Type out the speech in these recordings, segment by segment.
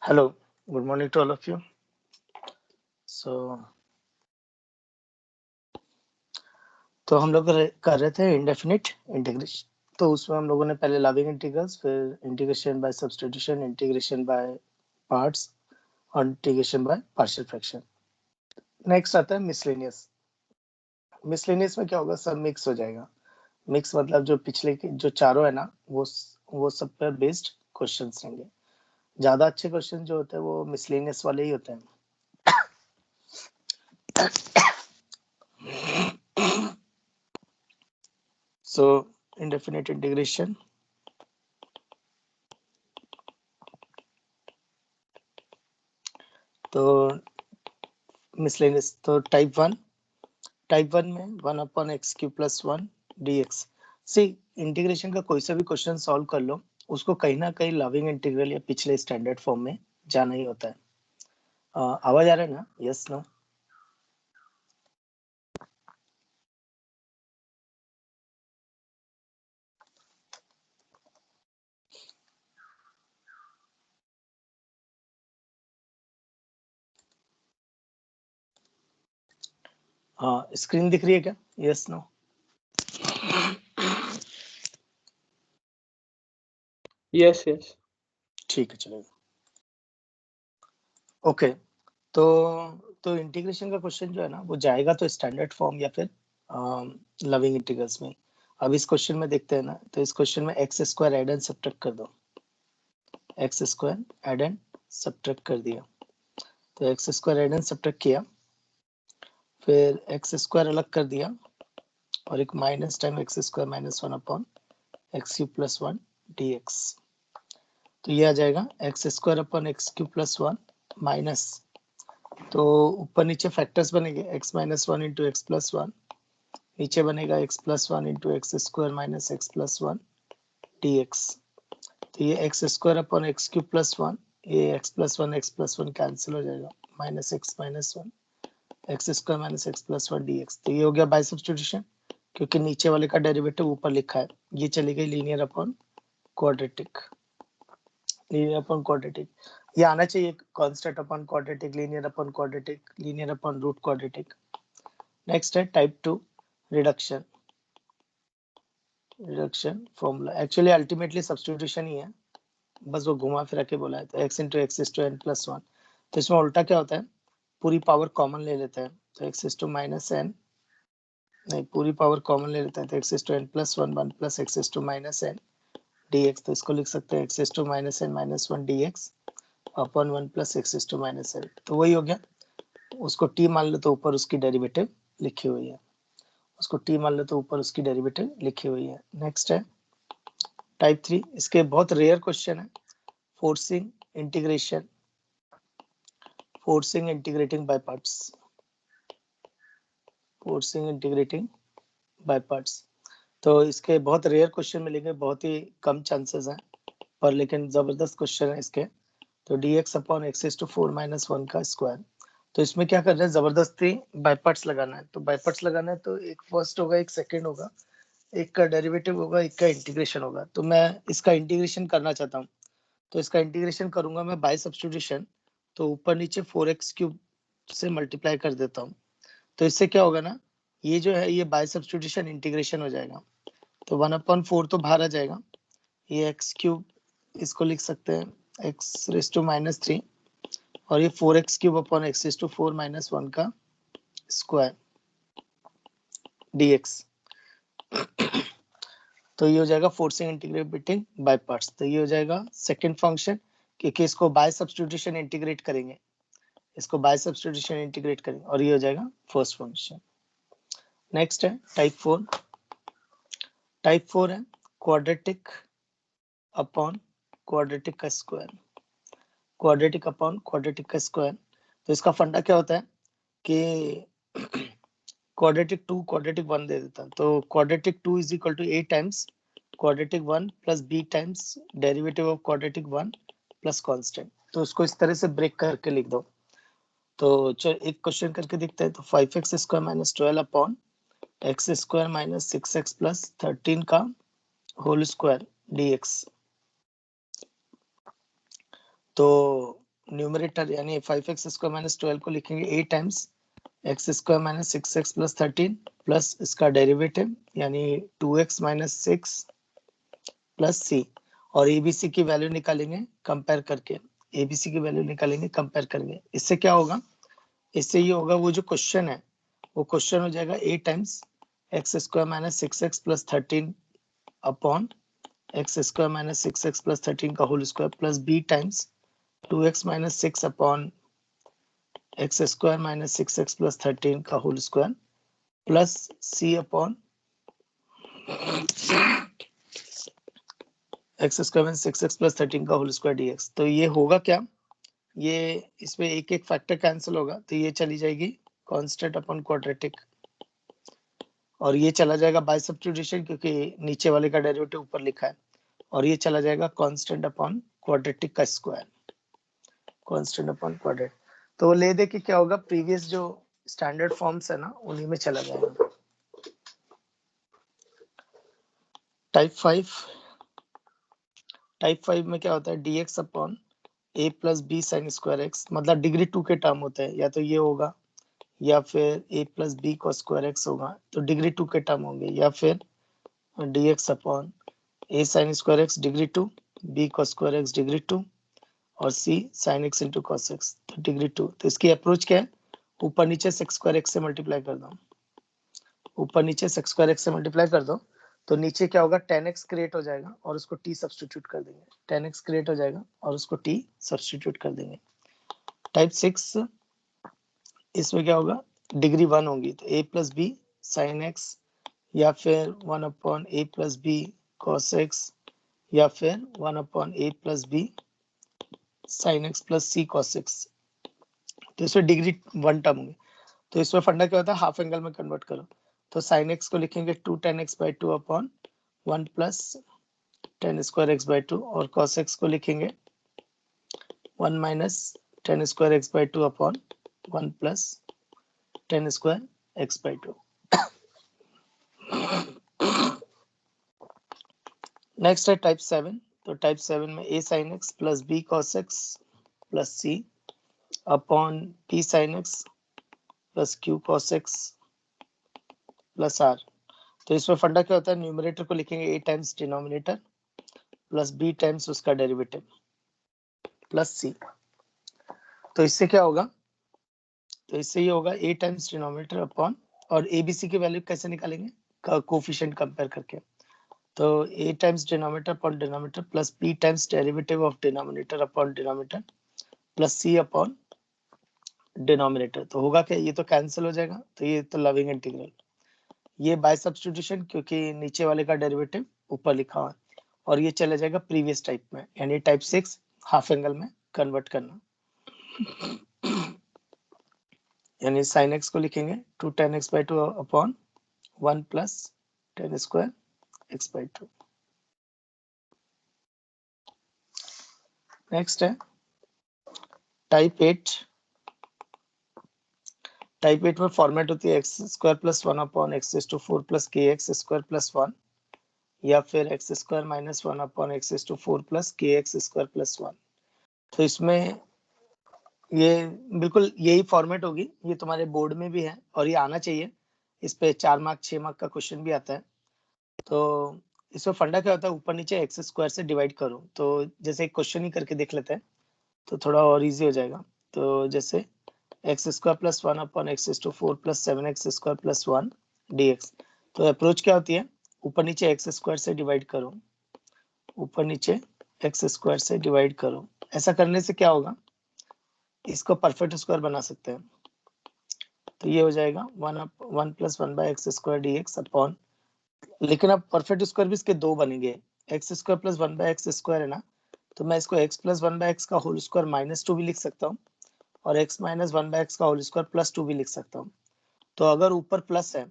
Hello, good morning to all of you. So, तो हम लोग कर रहे थे इंडेफिनिट इंटीग्रेशन। तो उसमें हम लोगों ने पहले लविंग इंटीग्रल्स, फिर integration by substitution, integration by parts और integration by partial fraction. Next आता है मिसलेनियस। मिसलेनियस में क्या होगा, सब मिक्स हो जाएगा। मिक्स मतलब जो पिछले के जो चारों है ना, वो सब पर बेस्ड क्वेश्चंस रहेंगे। ज्यादा अच्छे क्वेश्चन जो होते हैं वो मिसलेनियस वाले ही होते हैं। So indefinite integration, तो मिसलेनियस तो टाइप वन में 1/x³ + 1 dx। सी इंटीग्रेशन का कोई सा भी क्वेश्चन सॉल्व कर लो, उसको कहीं ना कहीं लविंग इंटीग्रल या पिछले स्टैंडर्ड फॉर्म में जाना ही होता है। आवाज आ रहा है ना? Yes no? हाँ, स्क्रीन दिख रही है क्या? Yes no? यस यस ठीक है, चलेगा। ओके, तो इंटीग्रेशन का क्वेश्चन जो है ना, वो जाएगा तो स्टैंडर्ड फॉर्म या फिर लविंग इंटीग्रल्स में। अब इस क्वेश्चन में देखते हैं ना, तो इस क्वेश्चन में x² ऐड एंड सब्ट्रैक्ट कर दो। x² ऐड एंड सब्ट्रैक्ट कर दिया, तो x² ऐड एंड सब्ट्रैक्ट किया, फिर x² अलग कर दिया और एक minus time x² -1 x³ + 1 dx। तो ये आ जाएगा x² x³ + 1 माइनस, तो ऊपर नीचे फैक्टर्स बनेंगे x -1 × x + 1, नीचे बनेगा x + 1 × x² - x + 1 dx। तो ये x² x³ + 1, ये x + 1 कैंसिल हो जाएगा, -x - 1 x² - x + 1 dx। तो ये हो गया बाय सब्स्टिट्यूशन, क्योंकि नीचे वाले का डेरिवेटिव ऊपर लिखा है। ये चली गई linear upon quadratic, linear upon quadratic. ये आना चाहिए constant upon quadratic, linear upon quadratic, linear upon root quadratic. Next है type 2 reduction. Reduction formula actually ultimately substitution ही है, बस वो घुमा फिरा के बोला है। तो x × x⁻n + 1, तो इसमें उल्टा क्या होता है, पूरी पावर कॉमन ले लेते हैं, तो x⁻n नहीं, पूरी पावर कॉमन ले लेते हैं, तो x⁻n + 1 1 + x⁻n dx। तो इसको लिख सकते हैं x⁻n - 1 dx अपॉन 1 + x⁻n। तो वही हो गया। उसको t मान लो तो ऊपर उसकी डेरिवेटिव लिखी हुई है, उसको t मान लो तो ऊपर उसकी डेरिवेटिव लिखी हुई है। नेक्स्ट है टाइप 3। इसके बहुत रेयर क्वेश्चन है, forcing integration, forcing integrating by parts, forcing integrating by parts. तो इसके बहुत रेयर क्वेश्चन मिलेंगे, बहुत ही कम चांसेस हैं, पर लेकिन जबरदस्त क्वेश्चन है इसके। तो dx अपॉन x⁴ - 1 का स्क्वायर। तो इसमें क्या करना है, जबरदस्ती बाय पार्ट्स लगाना है। तो बाय पार्ट्स लगाना है तो एक फर्स्ट होगा, एक सेकंड होगा, एक का डेरिवेटिव होगा, एक का इंटीग्रेशन होगा। तो मैं इसका इंटीग्रेशन करना चाहता हूँ, तो इसका इंटीग्रेशन करूंगा मैं बाय सब्स्टिट्यूशन। तो ऊपर नीचे 4x³ से मल्टीप्लाई कर देता हूँ, तो इससे क्या होगा ना, ये जो है ये बाय सब्स्टिट्यूशन इंटीग्रेशन हो जाएगा। तो 1/4 तो बाहर आ जाएगा, ये x³ इसको लिख सकते हैं x⁻³ और ये 4x³ अपॉन x⁴ - 1 का स्क्वायर dx। तो ये हो जाएगा फोर्सिंग इंटीग्रेटिंग बाय पार्ट्स। तो ये हो जाएगा सेकंड फंक्शन, क्योंकि इसको बाय सब्स्टिट्यूशन इंटीग्रेट करेंगे, इसको बाय सब्स्टिट्यूशन इंटीग्रेट करेंगे, और ये हो जाएगा फर्स्ट फंक्शन। नेक्स्ट है टाइप 4। टाइप 4 है क्वाड्रेटिक अपॉन क्वाड्रेटिक का स्क्वायर, क्वाड्रेटिक अपॉन क्वाड्रेटिक का स्क्वायर। तो इसका फंडा क्या होता है कि क्वाड्रेटिक 2 क्वाड्रेटिक 1 दे देता है, तो quadratic 2 = a times quadratic 1 + b times derivative of quadratic 1 plus constant. तो उसको इस तरह से ब्रेक करके लिख दो। तो चलो एक क्वेश्चन करके देखते हैं। तो 5x² - 12 अपॉन x² - 6x + 13 का होल स्क्वायर dx। तो न्यूमरेटर यानी 5x² - 12 को लिखेंगे a times x square minus 6x plus 13 plus इसका डेरिवेटिव यानी 2x माइनस 6 प्लस सी, और एबीसी की वैल्यू निकालेंगे कंपेयर करके, एबीसी की वैल्यू निकालेंगे कंपेयर करेंगे। इससे क्या होगा, इससे ये होगा वो जो क्वेश्चन है वो क्वेश्चन हो जाएगा a times x square minus 6x plus 13 upon x square minus 6x plus 13 का whole square plus b times 2x minus 6 upon x square minus 6x plus 13 का whole square plus c upon x square minus 6x plus 13 का whole square dx। तो ये होगा क्या, ये इसमें एक एक फैक्टर कैंसिल होगा, तो ये चली जाएगी कांस्टेंट अपॉन क्वाड्रेटिक, और ये चला जाएगा बाय सब्स्टिट्यूशन क्योंकि नीचे वाले का डेरिवेटिव ऊपर लिखा है, और ये चला जाएगा कांस्टेंट अपॉन क्वाड्रेटिक का स्क्वायर, कांस्टेंट अपॉन क्वाड्रेटिक। तो वो ले दे के क्या होगा, प्रीवियस जो स्टैंडर्ड फॉर्म्स है ना उन्हीं में चला जाएगा। टाइप 5 में क्या होता है, dx upon a plus b sine square x, मतलब डिग्री 2 के टर्म होते हैं, या तो ये होगा या फिर a प्लस बी को स्क्वायर एक्स होगा, तो डिग्री 2 के टर्म होंगे, या फिर dx upon a sign square x degree 2, b को स्क्वायर एक्स डिग्री 2 और c sine x into cos x तो डिग्री 2। तो इसकी अप्रोच क्या है, ऊपर नीचे सेक्स स्क्वायर एक्स से मल्टीप्लाई कर दो, ऊपर नीचे सेक्स स्क्वायर एक्स से मल्टीप्लाई कर दो, तो नीचे क्या होगा, tan x क्रिएट हो जाएगा और उसको t सब्स्टिट्यूट कर देंगे, tan x क्रिएट हो जाएगा और उसको t सब्स्टिट्यूट कर देंगे। टाइप 6 इसमें क्या होगा, डिग्री 1 होगी, तो a plus b sine x, या फिर 1 upon a plus b cos x, या फिर 1 upon a plus b sine x plus c cos x. तो इसमें डिग्री 1 टर्म होंगे, तो इसमें फंडा क्या होता है, हाफ एंगल में कन्वर्ट करो, तो साइन एक्स को लिखेंगे 2 tan x by 2 upon 1 plus tan square x by 2, और cos x को लिखेंगे 1 minus tan square x by 2 upon 1 plus tan square x by 2। Next है टाइप 7, तो टाइप 7 में a sin x plus b cos x plus c upon p sin x plus q cos x plus r। तो इसमें फंडा क्या होता है, numerator को लिखेंगे a times denominator plus b times उसका डेरिवेटिव प्लस c। तो इससे क्या होगा, तो इससे ये होगा a टाइम्स डिनोमिनेटर अपॉन, और abc की वैल्यू कैसे निकालेंगे, कोफिशिएंट कंपेयर करके, तो a times denominator upon denominator plus b times derivative of denominator upon denominator plus c upon denominator. तो होगा क्या, ये तो कैंसिल हो जाएगा, तो ये तो लविंग इंटीग्रल, ये बाय सब्स्टिट्यूशन क्योंकि नीचे वाले का डेरिवेटिव ऊपर लिखा हुआ है, और ये चला जाएगा प्रीवियस टाइप में, यानी टाइप 6 हाफ एंगल में कन्वर्ट करना, यानी sin x को लिखेंगे 2 tan x by 2 upon 1 plus tan square x by 2। Next है टाइप 8। टाइप 8 में फॉर्मेट होती है x square plus 1 upon x to 4 plus k x square plus 1, या फिर x square minus 1 upon x to 4 plus k x square plus 1। तो इसमें ये बिल्कुल यही फॉर्मेट होगी, ये तुम्हारे बोर्ड में भी है और ये आना चाहिए, इस पे 4 मार्क 6 मार्क का क्वेश्चन भी आता है। तो इसमें फंडा क्या होता है, ऊपर नीचे एक्स स्क्वायर से डिवाइड करो, तो जैसे एक क्वेश्चन ही करके देख लेते हैं तो थोड़ा और इजी हो जाएगा। तो जैसे x square plus 1 upon x to 4 plus 7x square plus 1 dx। तो अप्रोच क्या होती है, ऊपर नीचे एक्स स्क्वायर से डिवाइड करो, ऊपर नीचे एक्स स्क्वायर से डिवाइड करो। ऐसा करने से क्या होगा, इसको परफेक्ट स्क्वायर बना सकते हैं, तो ये हो जाएगा 1 plus 1 by x square dx upon, लेकिन अब परफेक्ट स्क्वायर भी इसके दो बनेंगे, x square plus 1 by x square है ना, तो मैं इसको x प्लस 1 बाई एक्स का होल स्क्वायर माइनस 2 भी लिख सकता हूँ, और x माइनस 1 बाई एक्स का होल स्क्वायर प्लस 2 भी लिख सकता हूँ। तो अगर ऊपर प्लस है,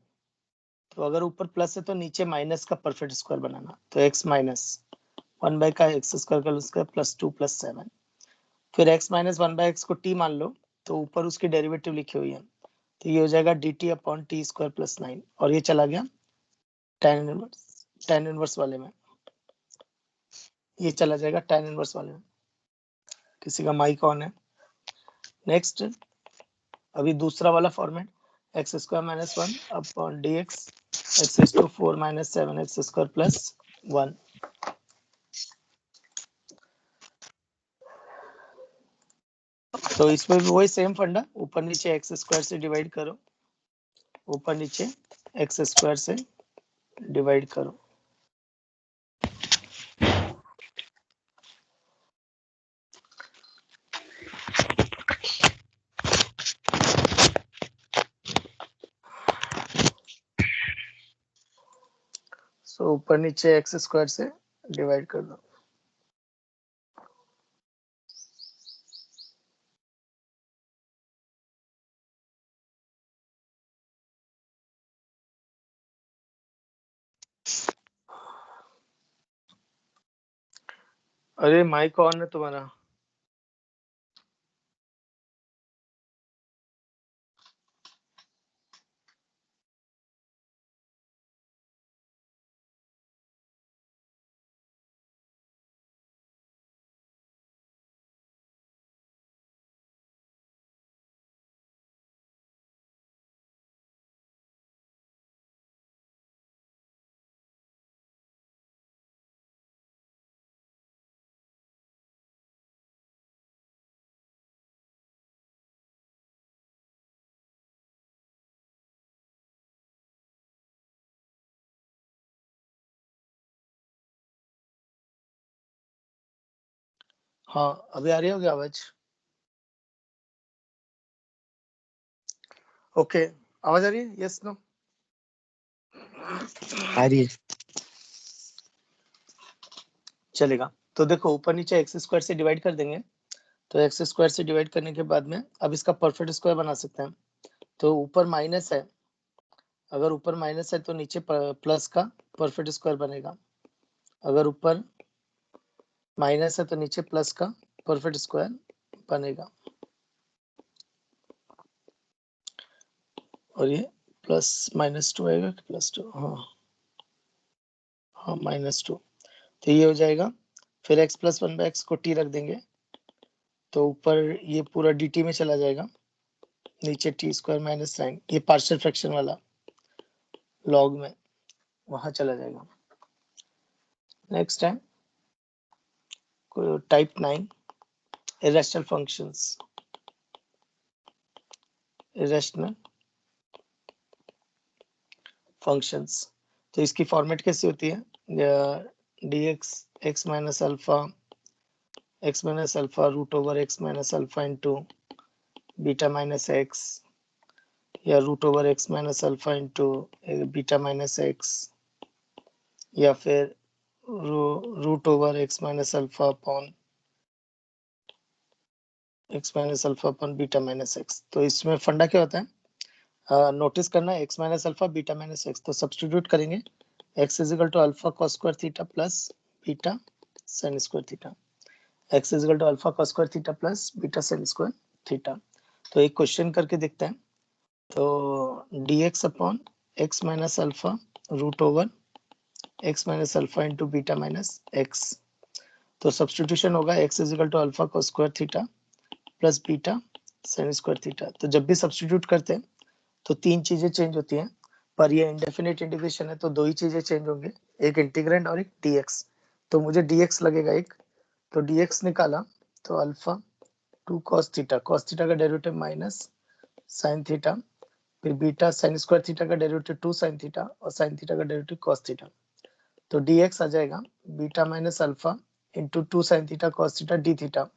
तो अगर ऊपर प्लस है तो नीचे माइनस का परफेक्ट स्क्वायर बनाना, तो x माइनस 1 बाई का एक्स स्क्वायर का स्क्वायर प्लस 2 प्लस 7, फिर x माइनस 1 बाई एक्स को t मान लो, तो ऊपर उसकी डेरिवेटिव लिखी हुई है, तो ये हो जाएगा dt upon T square plus 9, और ये चला गया tan इनवर्स वाले में, ये चला जाएगा tan इनवर्स वाले में। किसी का माइक ऑन है। नेक्स्ट अभी दूसरा वाला format, x square minus 1 upon d x x is to 4 minus 7x square plus 1। तो इसमें भी वही सेम फंडा, ऊपर नीचे एक्स स्क्वायर से डिवाइड करो, ऊपर नीचे एक्स स्क्वायर से डिवाइड करो। सो ऊपर नीचे एक्स स्क्वायर से डिवाइड कर दो। अरे माइक ऑन है तुम्हारा। हाँ अभी आ रही होगी आवाज? ओके आवाज आ रही है? Yes no? आ रही है। चलेगा। तो देखो ऊपर नीचे एक्स स्क्वायर से डिवाइड कर देंगे, तो एक्स स्क्वायर से डिवाइड करने के बाद में अब इसका परफेक्ट स्क्वायर बना सकते हैं। तो ऊपर माइनस है, अगर ऊपर माइनस है तो नीचे प्लस का परफेक्ट स्क्वायर बनेगा। अगर ऊपर माइनस है तो नीचे प्लस का परफेक्ट स्क्वायर बनेगा। और ये प्लस -2 आएगा कि +2? हाँ हाँ -2। तो ये हो जाएगा। फिर x + 1/x को t रख देंगे, तो ऊपर ये पूरा dt में चला जाएगा, नीचे t² - साइन, ये पार्शियल फ्रैक्शन वाला लॉग में वहां चला जाएगा। नेक्स्ट है type 9 irrational functions. Irrational functions, तो इसकी फॉर्मेट कैसी होती है? dx x - alpha √x - alpha into beta -x, या √x - alpha into beta -x, या फिर √x - alpha upon x - alpha upon beta -x। तो इसमें फंडा क्या होता है? नोटिस करना x - अल्फा बीटा -x, तो सब्स्टिट्यूट करेंगे x = alpha cos square theta plus beta sin square theta. x = alpha cos square theta plus beta sin square theta. तो एक क्वेश्चन करके देखते हैं। तो dx upon x - alpha √x - alpha into beta -x। तो substitution होगा x = alpha cos square theta plus beta sin square theta. तो जब भी सब्स्टिट्यूट करते हैं तो तीन चीजें चेंज होती हैं, पर ये इंडेफिनिट इंटीग्रेशन है तो दो ही चीजें चेंज होंगे, एक इंटीग्रेंड और एक dx। तो मुझे dx लगेगा एक, तो dx निकाला तो अल्फा 2 cos थीटा का डेरिवेटिव माइनस sin थीटा, फिर बीटा sin स्क्वायर थीटा का डेरिवेटिव 2 sin थीटा और sin थीटा का डेरिवेटिव cos थीटा। तो dx आ जाएगा beta minus alpha into 2 sin theta cos theta d theta.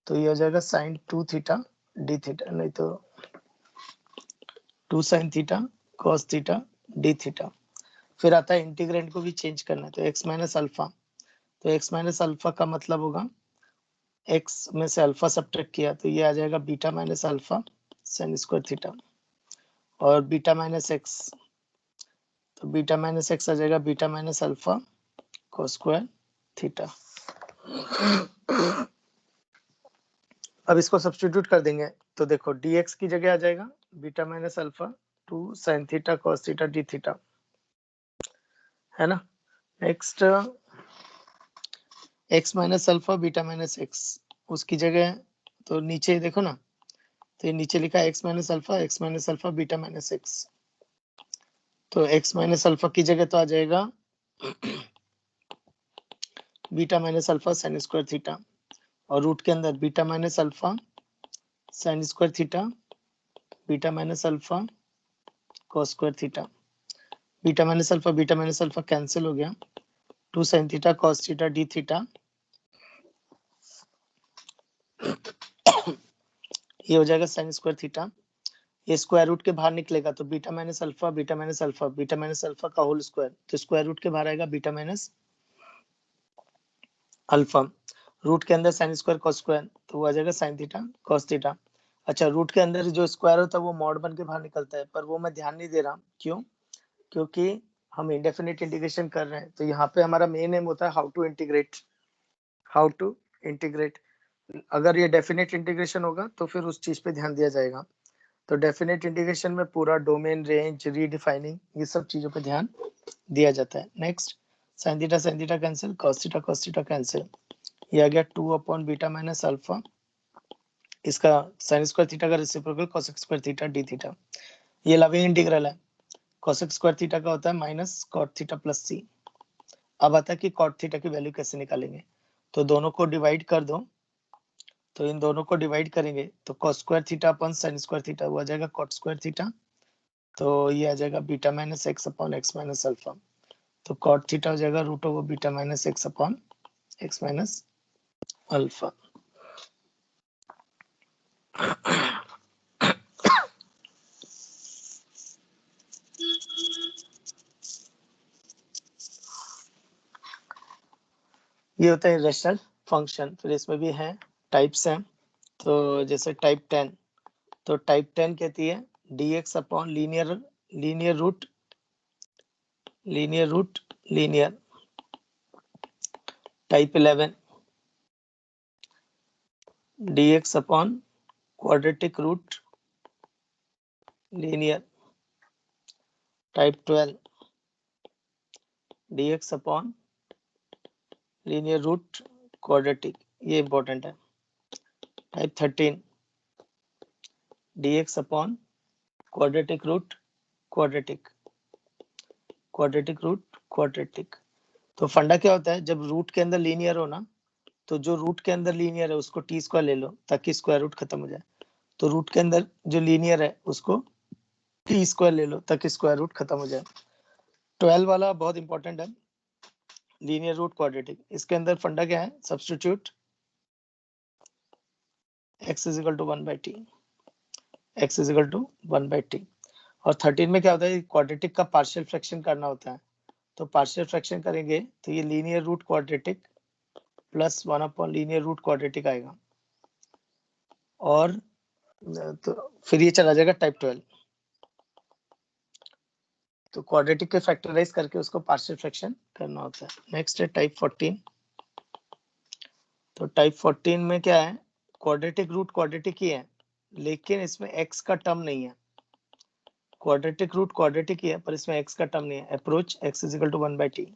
तो ये हो जाएगा sin 2 थीटा d थीटा, नहीं तो 2 sin theta cos theta d theta. फिर आता है इंटीग्रेंड को भी चेंज करना है, तो x - अल्फा, तो x - अल्फा का मतलब होगा x में से अल्फा सब्ट्रैक्ट किया तो ये आ जाएगा beta minus alpha sin square theta, और बीटा -x, तो बीटा -x आ जाएगा beta minus alpha cos square theta. अब इसको सब्स्टिट्यूट कर देंगे, तो देखो dx की जगह आ जाएगा beta minus alpha 2 sin theta cos theta d theta, है ना। Next x - alpha beta -x, उसकी जगह तो नीचे देखो ना, तो ये नीचे लिखा है x minus alpha beta minus x. तो x माइनस अल्फा की जगह तो आ जाएगा beta minus alpha sign square theta, और रूट के अंदर beta minus alpha sign square theta beta minus alpha cos square theta. Beta minus alpha cancel हो गया, 2 sin theta cos theta d theta, ये हो जाएगा साइन स्क्वायर थीटा। ये square root के बाहर निकलेगा तो बीटा माइनस अल्फा का होल स्क्वायर, तो स्क्वायर रूट के बाहर आएगा बीटा माइनस अल्फा। रूट के अंदर साइन स्क्वायर cos स्क्वायर, तो वो आ जाएगा साइन थीटा cos थीटा। अच्छा, रूट के अंदर जो स्क्वायर होता है वो मॉड बन के बाहर निकलता है, पर वो मैं ध्यान नहीं दे रहा। क्यों? क्योंकि हम इंडेफिनिट इंटीग्रेशन कर रहे हैं, तो यहाँ पे हमारा मेन एम होता है हाउ टू इंटीग्रेट। अगर ये डेफिनेट इंटीग्रेशन होगा तो फिर उस चीज पे ध्यान दिया जाएगा। तो डेफिनेट इंटीग्रेशन में पूरा डोमेन, रेंज, रीडिफाइनिंग, ये सब चीजों पे ध्यान दिया जाता है। Next, sine theta cancel, cos theta cancel, ये आ गया 2 अपॉन बीटा माइनस अल्फा, इसका साइन स्क्वायर थीटा का reciprocal cos square theta D theta. ये लविंग इंटीग्रल है, cos स्क्वायर थीटा का होता है माइनस cot थीटा प्लस सी। अब आता है कि cot थीटा की वैल्यू कैसे निकालेंगे, तो दोनों को डिवाइड कर दो, तो इन दोनों को डिवाइड करेंगे तो cos स्क्वायर थीटा अपन साइन स्क्वायर थीटा, वो आ जाएगा cot स्क्वायर थीटा, तो ये आ जाएगा beta minus x upon x minus alpha. तो cot थीटा हो जाएगा root over beta minus x upon x minus alpha. ये होता है रेशनल फंक्शन। फिर इसमें भी है टाइप्स हैं, तो जैसे टाइप 10, तो टाइप 10 कहती है dx upon linear root linear. Type 11 dx upon quadratic root linear. Type 12 dx upon linear root quadratic, ये इंपॉर्टेंट है। Type 13 dx upon quadratic root quadratic. तो फंडा क्या होता है, जब रूट के अंदर लीनियर हो ना, तो जो रूट के अंदर लीनियर है उसको टी स्क्वायर ले लो ताकि स्क्वायर रूट खत्म हो जाए। तो रूट के अंदर जो लीनियर है उसको टी स्क्वायर ले लो ताकि स्क्वायर रूट खत्म हो जाए। 12 वाला बहुत इंपॉर्टेंट है, लीनियर रूट क्वाड्रेटिक। इसके अंदर फंडा क्या है, substitute x is equal to 1/t, x is equal to 1/t। और 13 में क्या होता है, क्वाड्रेटिक का पार्शियल फ्रैक्शन करना होता है, तो पार्शियल फ्रैक्शन करेंगे तो ये linear root quadratic plus 1 upon linear root quadratic आएगा, और तो फिर ये चला जाएगा टाइप 12। तो क्वाड्रेटिक के फैक्टराइज करके उसको पार्शियल फ्रैक्शन करना होता है। नेक्स्ट है टाइप 14। तो टाइप 14 में क्या है, क्वाड्रेटिक रूट क्वाड्रेटिक ही है, लेकिन इसमें x का टर्म नहीं है। क्वाड्रेटिक रूट क्वाड्रेटिक ही है पर इसमें x का टर्म नहीं है। Approach x is equal to 1/t,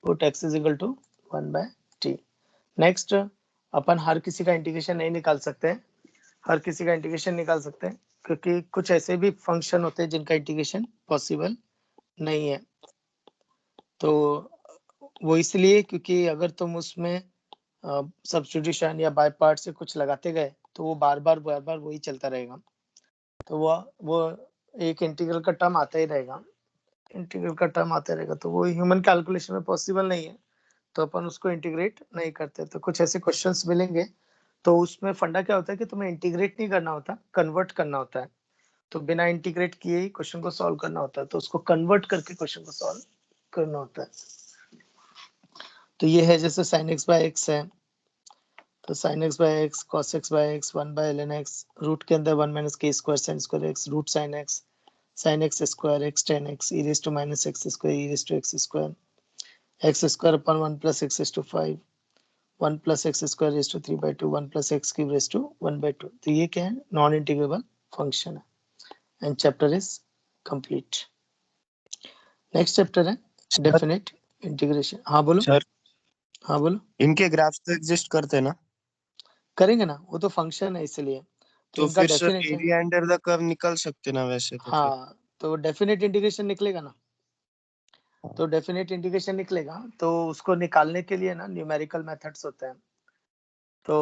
put x is equal to 1/t। Next, अपन हर किसी का इंटीग्रेशन नहीं निकाल सकते, क्योंकि कुछ ऐसे भी फंक्शन होते हैं जिनका इंटीग्रेशन पॉसिबल नहीं है। तो वो इसलिए क्योंकि अगर तुम उसमें सब्स्टिट्यूशन या बाय पार्ट से कुछ लगाते गए तो वो बार बार वही चलता रहेगा, तो वो एक इंटीग्रल का टर्म आता ही रहेगा, तो वो ह्यूमन कैलकुलेशन में पॉसिबल नहीं है, तो अपन उसको इंटीग्रेट नहीं करते। तो कुछ ऐसे क्वेश्चंस मिलेंगे, तो उसमें फंडा क्या होता है कि तुम्हें इंटीग्रेट नहीं करना होता, कन्वर्ट करना होता है। तो बिना इंटीग्रेट किए ही क्वेश्चन को सॉल्व करना होता है, तो उसको कन्वर्ट करके क्वेश्चन को सॉल्व करना होता है। तो ये है जैसे sin x बाय x है, तो sin x by x cos x by x 1/ln x, root के अंदर 1 - k square sin square x root sin x square x tan x e raised to -x square e raised to x square x square upon 1 + x raised to 5 1 + x square raised to 3/2 1 + x cube raised to 1/2। तो ये क्या है, non integrable function है, and chapter is complete. Next chapter है definite integration. हाँ बोलो। Sir हाँ बोलो। इनके ग्राफ्स तो एग्जिस्ट करते हैं ना? करेंगे ना, वो तो फंक्शन है इसलिए। तो तो इनका फिर sir definite area under the curve निकल सकते ना वैसे तो फिर। हाँ, तो डेफिनेट इंटीग्रेशन निकलेगा ना। तो डेफिनेट इंटीग्रेशन निकलेगा, तो उसको निकालने के लिए ना न्यूमेरिकल मेथड्स होते हैं। तो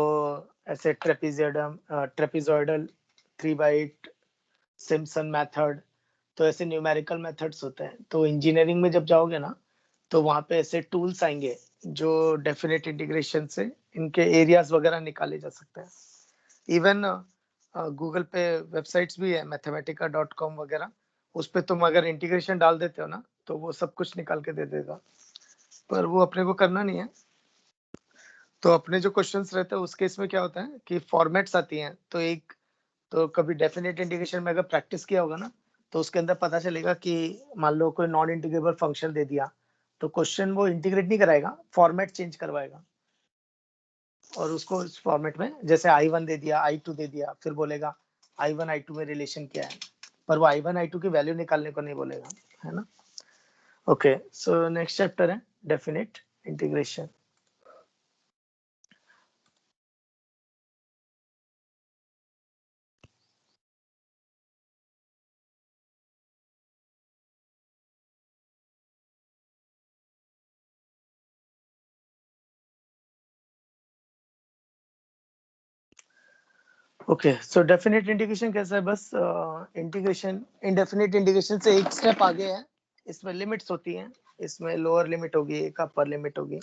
ऐसे ट्रेपेजॉइडल 3/8 सिम्पसन मेथड, तो ऐसे न्यूमेरिकल मेथड्स होते हैं। तो इंजीनियरिंग में जब जाओगे ना, तो वहाँ पे ऐसे टूल्स आएंगे जो डेफिनेट इंटीग्रेशन से इनके एरियाज वगैरह निकाले जा सकते हैं। इवन गूगल पे वेबसाइट्स भी है, mathematica.com वगैरह, उस पे तुम अगर इंटीग्रेशन डाल देते हो ना, तो वो सब कुछ निकाल के दे देगा, पर वो अपने को करना नहीं है। तो अपने जो क्वेश्चंस रहते हैं उस केस में क्या होता है कि फॉर्मेट्स आती हैं। तो कभी डेफिनेट इंटीग्रेशन में अगर प्रैक्टिस किया होगा ना, तो उसके अंदर पता चलेगा कि मान लो कोई नॉन इंटीग्रेबल फंक्शन दे दिया, तो क्वेश्चन वो इंटीग्रेट नहीं कराएगा, फॉर्मेट चेंज करवाएगा। और उसको इस फॉर्मेट में जैसे I1 दे दिया, I2 दे दिया, फिर बोलेगा I1 I2 में रिलेशन क्या है, पर वो I1 I2 की वैल्यू निकालने को नहीं बोलेगा, है ना। ओके, सो नेक्स्ट चैप्टर है डेफिनेट इंटीग्रेशन। ओके, सो डेफिनेट इंटीग्रेशन कैसा है, बस इंटीग्रेशन इनडेफिनेट इंटीग्रेशन से एक स्टेप आगे है। इसमें लिमिट्स होती हैं, इसमें लोअर लिमिट होगी, एक अपर लिमिट होगी।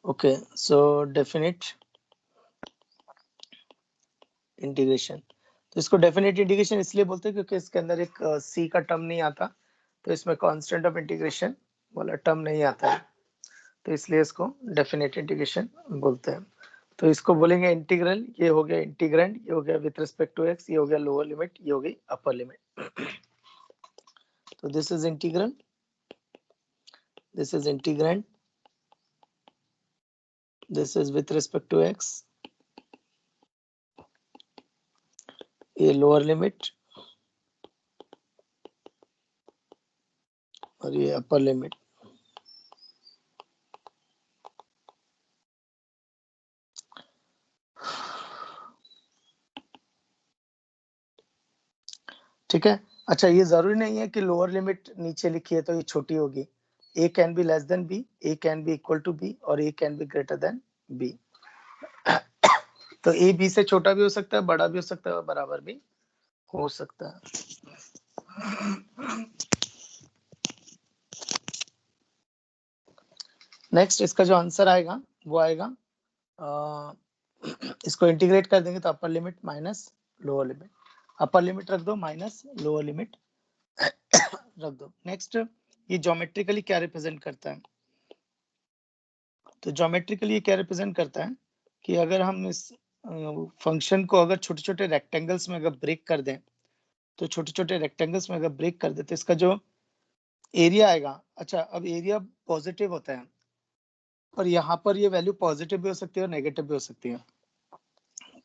ओके, सो डेफिनेट इंटीग्रेशन, तो इसको डेफिनेट इंटीग्रेशन इसलिए बोलते हैं क्योंकि इसके अंदर एक सी का टर्म नहीं आता, तो इसमें कांस्टेंट ऑफ इंटीग्रेशन वाला टर्म नहीं आता है, तो इसलिए इसको डेफिनेट इंटीग्रेशन बोलते हैं। तो इसको बोलेंगे इंटीग्रल, ये हो गया इंटीग्रैंड, ये हो गया विथ रिस्पेक्ट टू एक्स, ये हो गया लोअर लिमिट, ये हो गई अपर लिमिट। तो this is integral, this is integrand, this is with respect to x, ये लोअर लिमिट और ये अपर लिमिट। ठीक है, अच्छा ये जरूरी नहीं है कि लोअर लिमिट नीचे लिखी है तो ये छोटी होगी। a can be less than b, a can be equal to b और a can be greater than b। तो a b से छोटा भी हो सकता है, बड़ा भी हो सकता है और बराबर भी हो सकता है। नेक्स्ट इसका जो आंसर आएगा वो आएगा, इसको इंटीग्रेट कर देंगे तो upper limit minus lower limit, upper limit रख दो माइनस लोअर लिमिट रख दो। नेक्स्ट, ये ज्योमेट्रिकली क्या रिप्रेजेंट करता है, तो ज्योमेट्रिकली ये क्या रिप्रेजेंट करता है कि अगर हम इस फंक्शन को अगर छोटे छोटे रेक्टेंगल्स में अगर ब्रेक कर दें, तो छोटे छोटे रेक्टेंगल्स में अगर ब्रेक कर दें तो इसका जो एरिया आएगा, अच्छा अब एरिया पॉजिटिव होता है, पर यहाँ पर ये वैल्यू पॉजिटिव भी हो सकती है और नेगेटिव भी हो सकती है।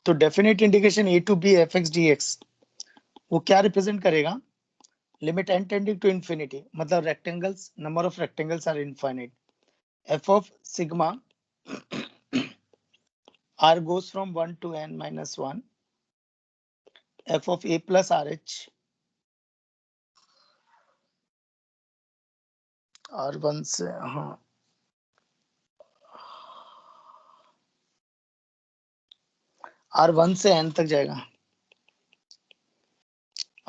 तो definite integration a to b fx dx वो क्या रिप्रेजेंट करेगा, limit n tending to infinity, मतलब rectangles, number of rectangles are infinite, f of sigma r goes from 1 to n minus 1, f of a plus rh r1 से, हाँ r1 से n तक जाएगा,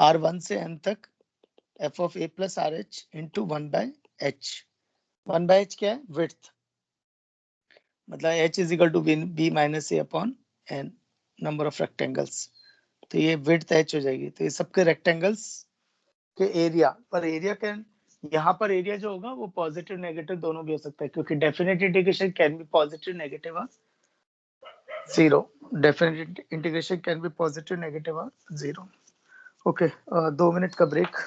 r1 से n तक f of a plus rh into 1 by h। 1 by h क्या है, width, मतलब h is equal to b minus a upon n, number of rectangles. तो ये विड्थ h हो जाएगी। तो ये सबके रेक्टेंगल्स के एरिया, पर एरिया कैन, यहाँ पर एरिया जो होगा वो पॉजिटिव नेगेटिव दोनों भी हो सकता है, क्योंकि definite integration can be positive negative और zero. Definite integration can be positive negative और जीरो। ओके, 2 मिनट का break.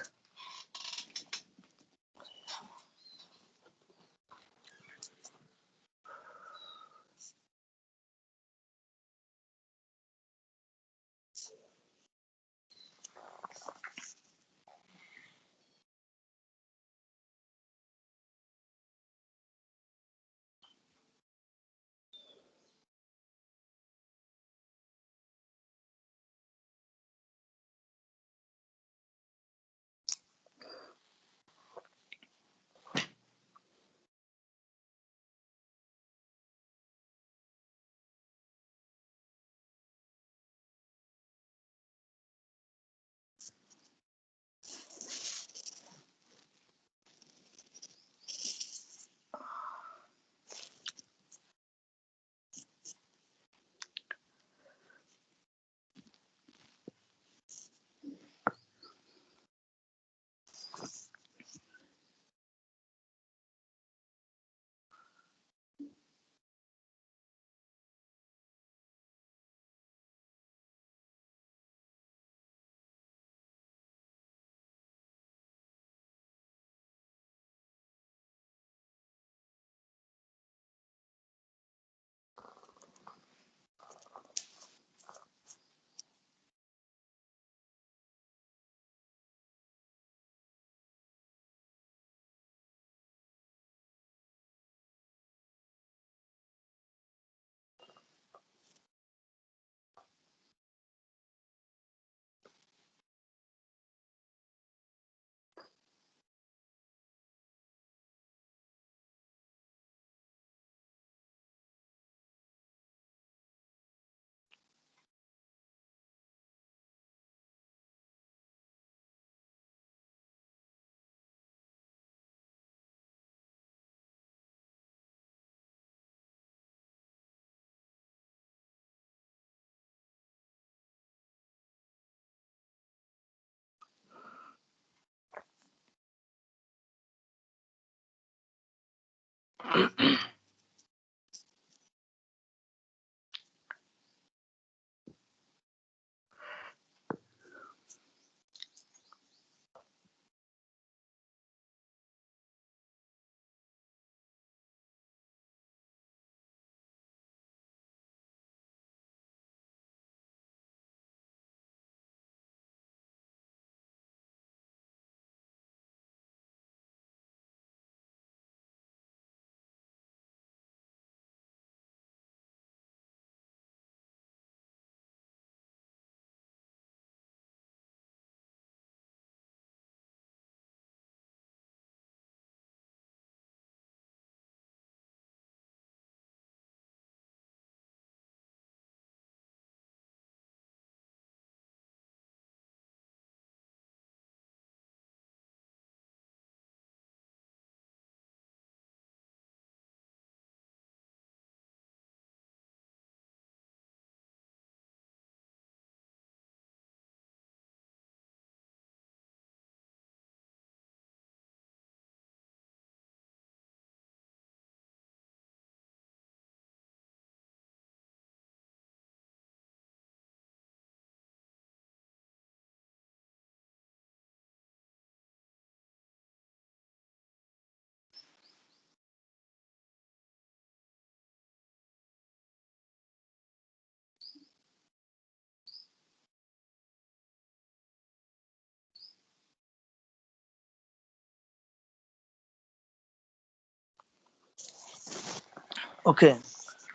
Okay,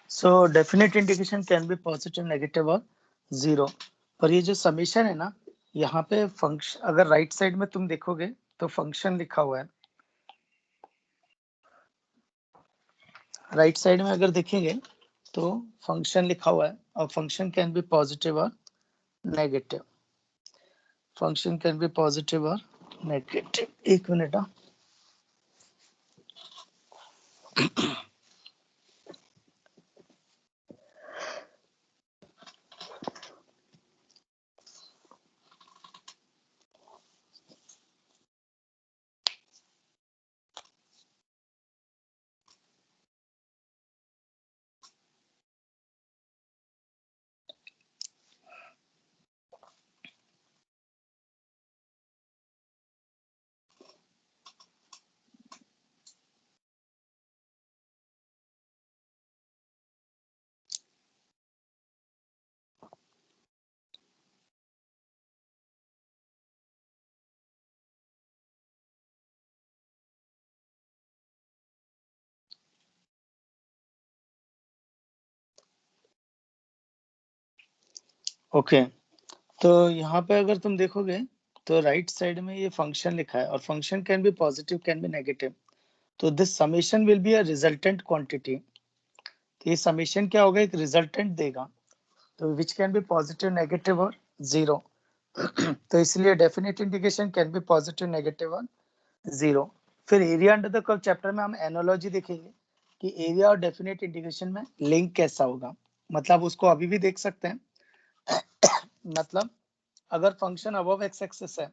so definite indication can be positive, negative और जीरो। और ये जो समेशन है ना, यहाँ पे फंक्शन, अगर राइट साइड में तुम देखोगे तो फंक्शन लिखा हुआ है। राइट साइड में अगर देखेंगे तो फंक्शन लिखा हुआ है, और फंक्शन कैन बी पॉजिटिव और negative. Function can be positive और नेगेटिव। एक मिनट। ओके, तो यहाँ पे अगर तुम देखोगे तो राइट साइड में ये फंक्शन लिखा है, और function can be positive, can be negative. तो this summation will be a resultant quantity. तो ये समेशन क्या होगा, एक रिजल्टेंट देगा, तो which can be positive, negative और जीरो। तो इसलिए definite indication can be positive, negative और जीरो। फिर area under the curve chapter में हम एनालॉजी देखेंगे कि एरिया और डेफिनेट इंडिकेशन में लिंक कैसा होगा। मतलब उसको अभी भी देख सकते हैं। मतलब अगर फंक्शन अबव एक्स एक्सिस है,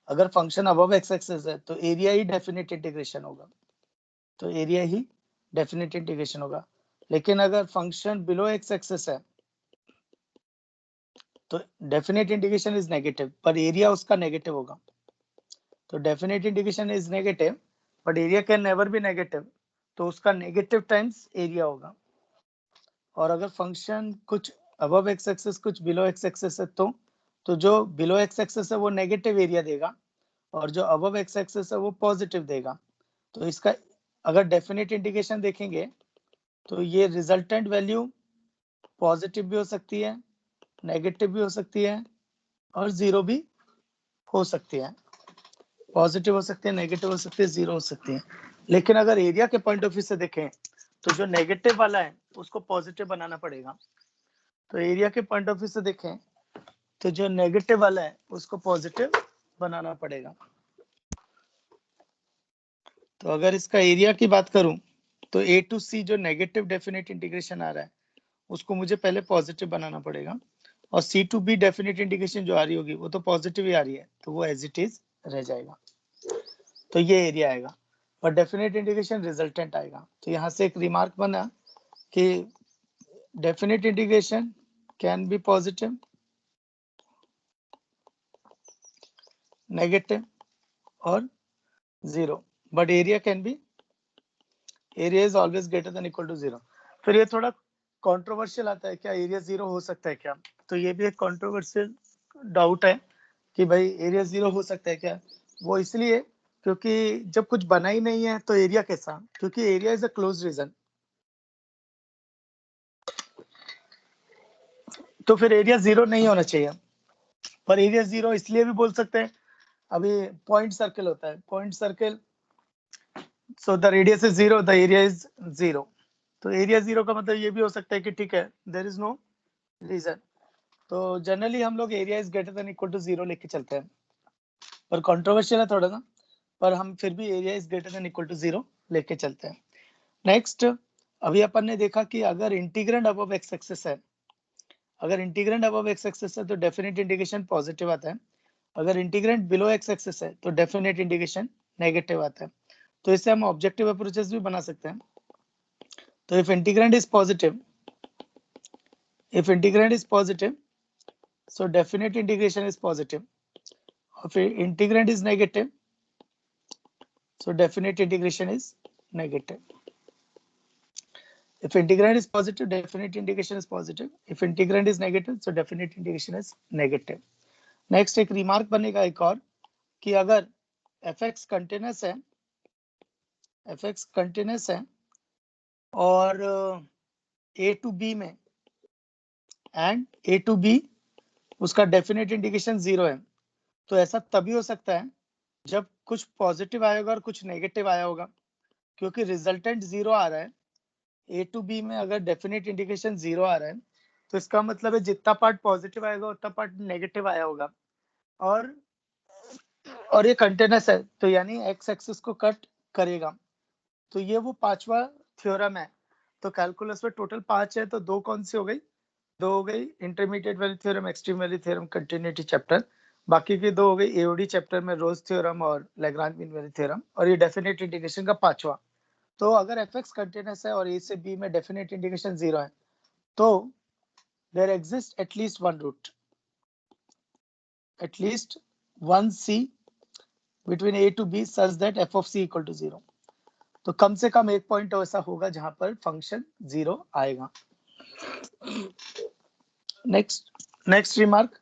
अगर फंक्शन अबव एक्स एक्सिस है तो एरिया ही डेफिनेट इंटीग्रेशन होगा, तो एरिया ही डेफिनेट इंटीग्रेशन होगा। लेकिन अगर फंक्शन बिलो एक्स एक्सिस है तो डेफिनेट इंटीग्रेशन इज नेगेटिव, पर एरिया उसका नेगेटिव होगा। तो definite integration is negative but area can never be negative, तो उसका नेगेटिव टाइम्स एरिया होगा। और अगर फंक्शन कुछ अबव एक्स एक्सिस कुछ बिलो एक्स एक्सिस है तो जो बिलो एक्स एक्सिस है वो नेगेटिव एरिया देगा, और जो अबव एक्स एक्सिस है वो पॉजिटिव देगा। तो इसका अगर डेफिनेट इंटीग्रेशन देखेंगे तो ये रिजल्टेंट वैल्यू पॉजिटिव भी हो सकती है, नेगेटिव भी हो सकती है, और जीरो भी हो सकती है। पॉजिटिव हो सकती है, नेगेटिव हो सकती है, जीरो हो सकती है। लेकिन अगर एरिया के पॉइंट ऑफ व्यू से देखें तो जो नेगेटिव वाला है उसको पॉजिटिव बनाना पड़ेगा। तो एरिया के पॉइंट ऑफ व्यू से देखें तो जो नेगेटिव वाला है उसको पॉजिटिव बनाना पड़ेगा। तो अगर इसका एरिया की बात करूं तो ए टू सी जो नेगेटिव डेफिनेट इंटीग्रेशन आ रहा है उसको मुझे पहले पॉजिटिव बनाना पड़ेगा, और सी टू बी डेफिनेट इंटीग्रेशन जो आ रही होगी वो तो पॉजिटिव ही आ रही है, तो वो एज इट इज रह जाएगा। तो ये एरिया आएगा। पर डेफिनेट इंटीग्रेशन रिजल्टेंट आएगा। तो यहाँ से एक रिमार्क बना कि definite integration can be positive, negative और zero, but area can be, area is always greater than equal to zero. फिर ये थोड़ा कंट्रोवर्शियल आता है, क्या एरिया जीरो हो सकता है क्या? तो ये भी एक कंट्रोवर्शियल डाउट है कि भाई एरिया जीरो हो सकता है क्या? वो इसलिए क्योंकि जब कुछ बना ही नहीं है तो एरिया कैसा? क्योंकि area is a close region, तो फिर एरिया जीरो नहीं होना चाहिए। पर एरिया जीरो इसलिए भी बोल सकते हैं, अभी पॉइंट सर्कल होता है, point circle, so the radius is zero, the area is zero. तो एरिया जीरो का मतलब ये भी हो सकता है कि ठीक है, देयर इज नो रीजन। तो जनरली हम लोग area is greater than equal to zero लेके चलते हैं, पर कंट्रोवर्शियल है थोड़ा सा, पर हम फिर भी area is greater than equal to zero लेके चलते हैं। नेक्स्ट, अभी अपन ने देखा कि अगर इंटीग्रेंड अबव एक्स एक्सिस है, अगर इंटीग्रेंड अबव एक्स एक्सिस है तो डेफिनेट इंटीग्रेशन पॉजिटिव आता है, अगर इंटीग्रेंड बिलो एक्स एक्सिस है तो डेफिनेट इंटीग्रेशन नेगेटिव आता है। तो इससे हम ऑब्जेक्टिव अप्रोचेस भी बना सकते हैं। तो if integrand is positive, if integrand is positive, so definite integration is positive. If integrand is negative, so definite integration is negative. If integrand is positive, definite integration is positive. If integrand is negative, so definite integration is negative. Next एक remark बनेगा एक और कि अगर fx continuous है, fx continuous है और a to b में एंड a to b उसका डेफिनेट इंटीग्रेशन जीरो है, तो ऐसा तभी हो सकता है जब कुछ पॉजिटिव आया होगा और कुछ नेगेटिव आया होगा, क्योंकि रिजल्टेंट जीरो आ रहा है। ए टू बी में अगर डेफिनेट इंटीग्रेशन जीरो आ रहा है तो इसका मतलब है जितना पार्ट पॉजिटिव आएगा उतना पार्ट नेगेटिव आया होगा, और ये कंटिन्यूस है, तो यानी एक्स एक्सिस को कट करेगा। तो ये वो पांचवा थ्योरम है। तो कैलकुलस में टोटल 5 है, तो 2 कौन सी हो गई? 2 हो गई intermediate value theorem, extreme value theorem, continuity chapter. बाकी की 2 हो गई एओडी चैप्टर में रोज थ्योरम और लैग्रांज मीन वैल्यू थ्योरम, और ये डेफिनेट इंटीग्रेशन का 5वां। तो अगर fx कंटिन्यूस है और a से b में डेफिनेट इंटीग्रेशन जीरो है, तो there exist at least one root, at least one c between a to b such that f of c equal to zero. तो कम से कम एक पॉइंट ऐसा होगा जहां पर फंक्शन जीरो आएगा। नेक्स्ट रिमार्क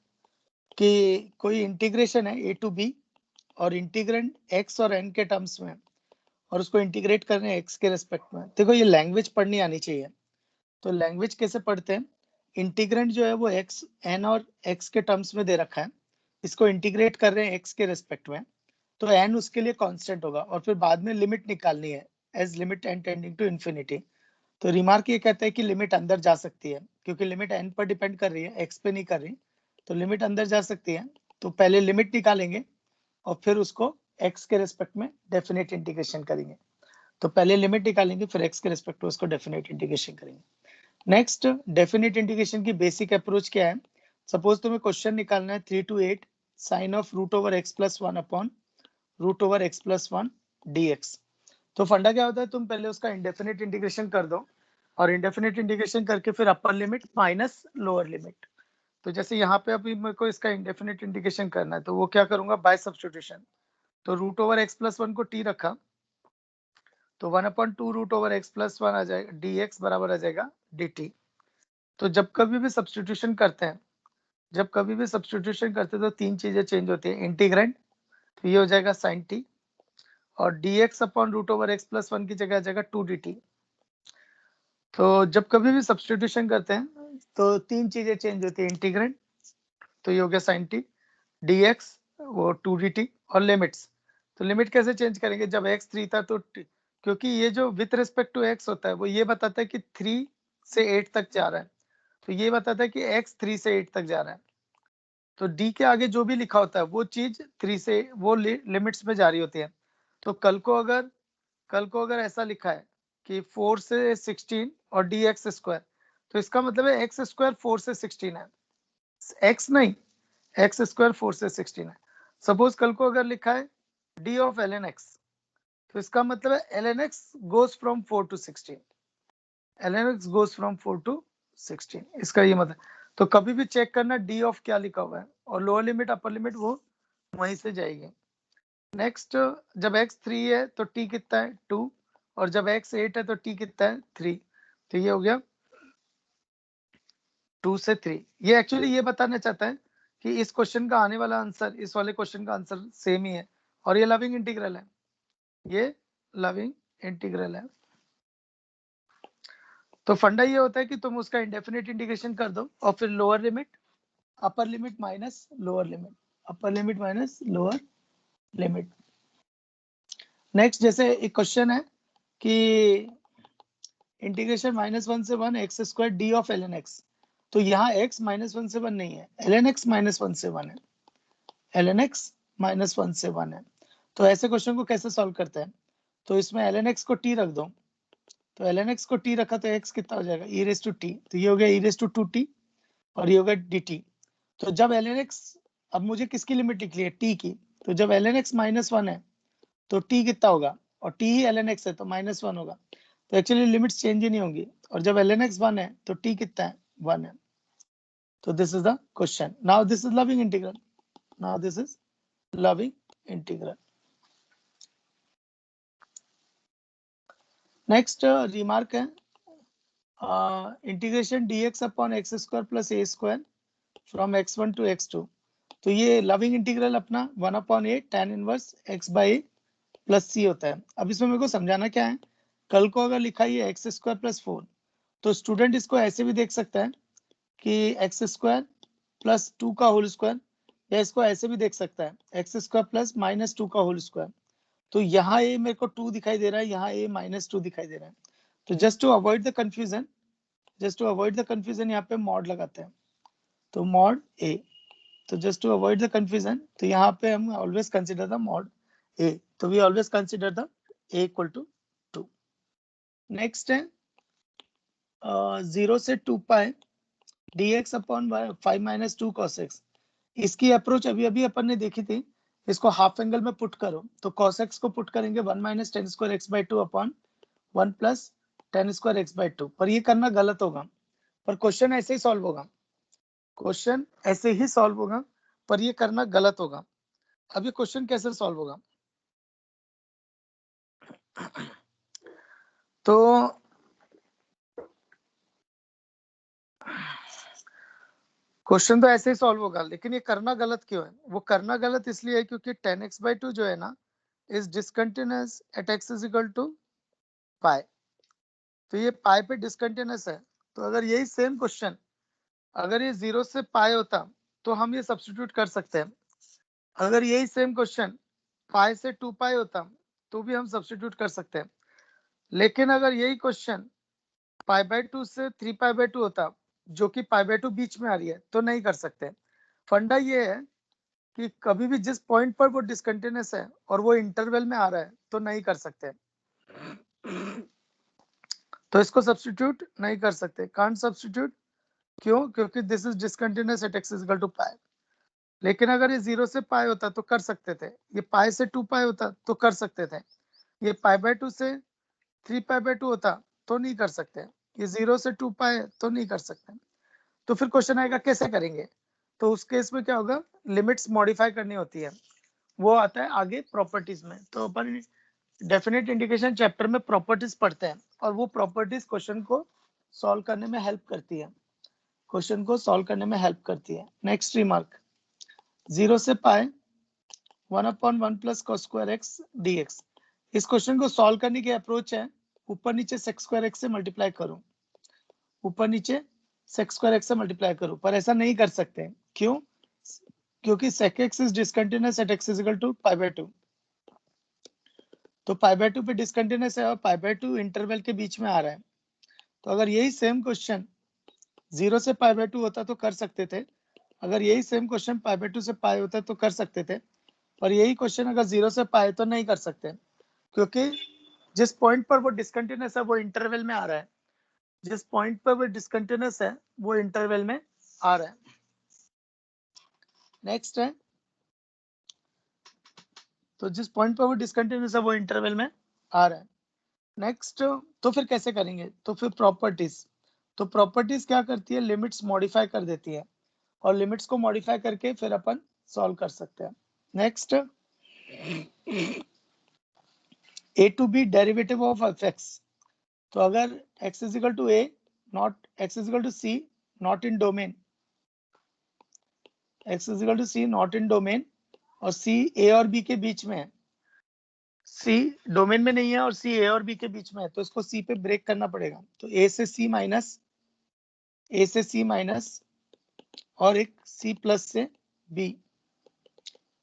कि कोई इंटीग्रेशन है a to b और इंटीग्रेंड x और n के टर्म्स में, और उसको इंटीग्रेट करने हैं x के रेस्पेक्ट में। देखो ये लैंग्वेज पढ़नी आनी चाहिए। तो लैंग्वेज कैसे पढ़ते हैं? इंटीग्रेंड जो है वो x, n और x के टर्म्स में दे रखा है, इसको इंटीग्रेट कर रहे हैं x के रेस्पेक्ट में, तो n उसके लिए कांस्टेंट होगा और फिर बाद में लिमिट निकालनी है as limit n tending to infinity. तो रिमार्क ये कहता है कि लिमिट अंदर जा सकती है, क्योंकि लिमिट n पर डिपेंड कर रही है, x पे नहीं कर रही, तो लिमिट अंदर जा सकती है। तो पहले लिमिट निकालेंगे और फिर उसको x के रेस्पेक्ट में डेफिनेट इंटीग्रेशन करेंगे। तो पहले लिमिट निकालेंगे, फिर x के रेस्पेक्ट में उसको डेफिनेट इंटीग्रेशन करेंगे। नेक्स्ट, डेफिनेट इंटीग्रेशन की बेसिक अप्रोच क्या है? सपोज तुम्हें क्वेश्चन निकालना है 3 to 8 sine of root over x plus one upon root over x plus one dx। तो फंडा क्या होता है, तुम पहले उसका इंडेफिनेट इंटीग्रेशन कर दो और इंडेफिनेट इंटीग्रेशन करके फिर upper limit minus lower limit. तो जैसे यहाँ पे अभी मेरे को इसका इंडेफिनेट इंटीग्रेशन करना है, तो वो क्या करूंगा, बाय सब्स्टिट्यूशन। तो root over x plus one को टी रखा, तो 1/2 root over x plus one आ जाएगा, dx बराबर आ जाएगा dt। तो जब कभी भी सब्स्टिट्यूशन करते हैं, तो 3 चीजें चेंज होती है। इंटीग्रेंड, तो ये हो जाएगा साइन टी, और dx upon root over x plus one की जगह आ जाएगा 2dt। तो जब कभी भी सब्स्टिट्यूशन करते हैं तो 3 चीजें चेंज होती है। इंटीग्रेंड, तो ये हो गया साइन टी, dx वो 2dt, और लिमिट्स। तो लिमिट कैसे चेंज करेंगे? जब x 3 था तो क्योंकि ये जो विथ रिस्पेक्ट टू x होता है वो ये बताता है कि 3 से 8 तक जा रहा है, तो ये बताता है कि x 3 से 8 तक जा रहा है। तो d के आगे जो भी लिखा होता है वो चीज 3 से वो लिमिट्स में जारी होती है। तो कल को अगर ऐसा लिखा है कि 4 से 16 और dx स्क्वायर, तो इसका मतलब है x स्क्वायर 4 से 16 है, x नहीं, x स्क्वायर 4 से 16 है। सपोज कल को अगर लिखा है d ऑफ ln x, तो इसका मतलब है ln x goes from 4 to 16, ln x goes from 4 to 16, इसका ये मतलब। तो कभी भी चेक करना d ऑफ क्या लिखा हुआ है, और लोअर लिमिट अपर लिमिट वो वहीं से जाएगी। नेक्स्ट, जब x 3 है तो t कितना है 2, और जब x 8 है तो t कितना है 3। तो ये हो गया 2 से 3। ये एक्चुअली ये बताना चाहता है कि इस क्वेश्चन का आने वाला आंसर इस वाले क्वेश्चन का आंसर सेम ही है, और ये लविंग इंटीग्रल है, ये लविंग इंटीग्रल है। तो फंडा ये होता है कि तुम उसका इंडेफिनिट इंटीग्रेशन कर दो, और फिर lower limit upper limit minus lower limit, upper limit minus lower limit. Next, जैसे एक क्वेश्चन है कि इंटीग्रेशन -1 से 1 x square D of ln x, तो यहाँ x -1 से 1 नहीं है, ln x -1 से 1 है, ln x -1 से 1 है। तो ऐसे क्वेश्चन को कैसे सॉल्व करते हैं? तो इसमें ln x को t रख दो, तो ln x को t रखा तो x कितना हो जाएगा e रेज टू t, तो ये हो गया e रेज टू 2t, और ये हो गया dt। तो जब ln x, अब मुझे किसकी लिमिट निकली है t की, तो जब ln x -1 है तो t कितना होगा, और t ही ln x है तो -1 होगा, तो एक्चुअली लिमिट्स चेंज ही नहीं होंगी। और जब ln x 1 है तो t कितना है 1 है। तो this is the question. Now this is loving integral, now this is loving integral. Next remark है integration dx upon x square plus a square from x1 to x2। तो ये loving integral अपना 1 upon a tan inverse x by a plus c होता है। अब इसमें मेरे को समझाना क्या है, कल को अगर लिखा ही है एक्स स्क्वायर प्लस 4, तो स्टूडेंट इसको ऐसे भी देख सकता है कि एक्स स्क्वायर प्लस 2 का होल स्क्वायर, या इसको ऐसे भी देख सकता है एक्स स्क्वायर प्लस -2 का होल स्क्वायर। तो यहाँ ए मेरे को 2 दिखाई दे रहा है, यहाँ ए -2 दिखाई दे रहा है। तो just to avoid the confusion, यहाँ पे मॉड लगाते हैं, तो मॉड ए। तो just to avoid the confusion, तो यहाँ पे हम always consider the mod a, तो we always consider the a equal to 2। Next है 0 से 2 pi dx upon 5 - 2 cos x। इसकी अप्रोच अभी अभी अपन ने देखी थी, इसको हाफ एंगल में पुट करो, तो cos x को पुट करेंगे 1 - tan square x by 2 upon 1 plus tan square x by 2। पर ये करना गलत होगा, पर क्वेश्चन ऐसे ही सॉल्व होगा, क्वेश्चन ऐसे ही सॉल्व होगा, पर ये करना गलत होगा। अब ये क्वेश्चन कैसे सॉल्व होगा? तो क्वेश्चन तो ऐसे ही सॉल्व होगा, लेकिन ये करना गलत क्यों है? वो करना गलत इसलिए है क्योंकि tan x बाई 2 जो है ना is discontinuous at x is equal to pi. तो ये पाई पे डिसकंटिन्यूअस है, तो अगर यही सेम क्वेश्चन अगर ये 0 से पाई होता तो हम ये सब्स्टिट्यूट कर सकते हैं। अगर यही सेम क्वेश्चन पाई से 2 पाई होता तो भी हम सब्स्टिट्यूट कर सकते हैं। लेकिन अगर यही क्वेश्चन पाई बाई 2 से 3 पाई बाई 2 होता, जो कि पाई बाई 2 बीच में आ रही है, तो नहीं कर सकते। फंडा ये है कि कभी भी जिस पॉइंट पर वो डिसकंटिन्यूअस है और वो इंटरवल में आ रहा है तो नहीं कर सकते, तो इसको सब्स्टिट्यूट नहीं कर सकते, कांट सब्स्टिट्यूट। क्यों? क्योंकि this is discontinuous at x equal to pi. लेकिन अगर ये 0 से पाई होता तो कर सकते थे, ये पाई से 2 पाई होता तो कर सकते थे, ये पाई बाई 2 से 3 पाई बाई 2 होता तो नहीं कर सकते, ये 0 से 2 पाई तो नहीं कर सकते। तो फिर क्वेश्चन आएगा कैसे करेंगे? तो उस केस में क्या होगा, लिमिट्स मॉडिफाई करनी होती है, वो आता है आगे प्रॉपर्टीज में। तो अपन डेफिनेट इंडिकेशन चैप्टर में प्रॉपर्टीज पढ़ते हैं, और वो प्रॉपर्टीज क्वेश्चन को सॉल्व करने में हेल्प करती है, क्वेश्चन को सॉल्व करने में हेल्प करती है। नेक्स्ट रिमार्क, 0 से पाई 1/1 plus cos square x dx। इस क्वेश्चन को सॉल्व करने की अप्रोच है ऊपर नीचे sec स्क्वायर x से मल्टीप्लाई करूं, ऊपर नीचे sec स्क्वायर x से मल्टीप्लाई करूं, पर ऐसा नहीं कर सकते। क्यों? क्योंकि sec x is discontinuous at x is equal to pi by 2। तो पाई बाई 2 पे डिसकंटिन्यूअस है और पाई बाई 2 इंटरवल के बीच में आ रहा है। तो अगर यही सेम क्वेश्चन 0 से पाई बाई 2 होता तो कर सकते थे, अगर यही सेम क्वेश्चन पाई बाई 2 से पाई होता तो कर सकते थे, पर यही क्वेश्चन अगर 0 से पाई तो नहीं कर सकते, क्योंकि जिस पॉइंट पर वो डिसकंटिन्यूअस है वो इंटरवल में आ रहा है, जिस पॉइंट पर वो डिसकंटिन्यूअस है वो इंटरवल में आ रहा है। नेक्स्ट है, तो जिस पॉइंट पर वो डिसकंटिन्यूअस है वो इंटरवल में आ रहा है। नेक्स्ट, तो फिर कैसे करेंगे? तो फिर प्रॉपर्टीज, तो प्रॉपर्टीज क्या करती है, लिमिट्स मॉडिफाई कर देती है, और लिमिट्स को मॉडिफाई करके फिर अपन सॉल्व कर सकते हैं। Next, a to b derivative of fx, तो अगर x is equal to a, not x is equal to c, not in domain, x is equal to c not in domain, और c a और b के बीच में है, c domain में नहीं है और c a और b के बीच में है, तो इसको c पे ब्रेक करना पड़ेगा। तो a से c माइनस और एक c प्लस से b।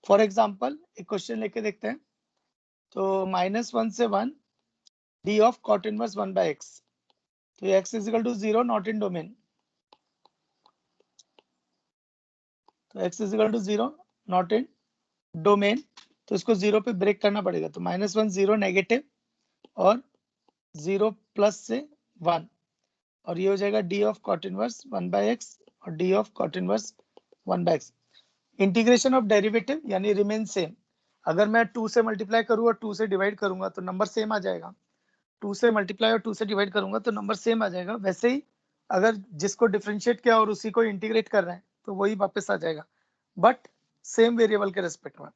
फॉर एग्जाम्पल एक क्वेश्चन लेके देखते हैं। तो -1 से 1 d of cot inverse 1 by x, तो x is equal to 0 not in domain, तो x is equal to 0 not in domain, तो इसको 0 पे ब्रेक करना पड़ेगा। तो -1 0 नेगेटिव और 0 प्लस से 1, और ये हो जाएगा d of cot inverse 1 by x और d of cot inverse 1 by x। Integration of derivative यानी रिमेन सेम। अगर मैं 2 से मल्टीप्लाई करूँ और 2 से डिवाइड करूंगा तो नंबर सेम आ जाएगा। 2 से मल्टीप्लाई और 2 से डिवाइड करूंगा तो नंबर सेम आ जाएगा। वैसे ही अगर जिसको डिफरेंशिएट किया और उसी को इंटीग्रेट कर रहे हैं तो वही वापस आ जाएगा, बट सेम वेरिएबल के रेस्पेक्ट में,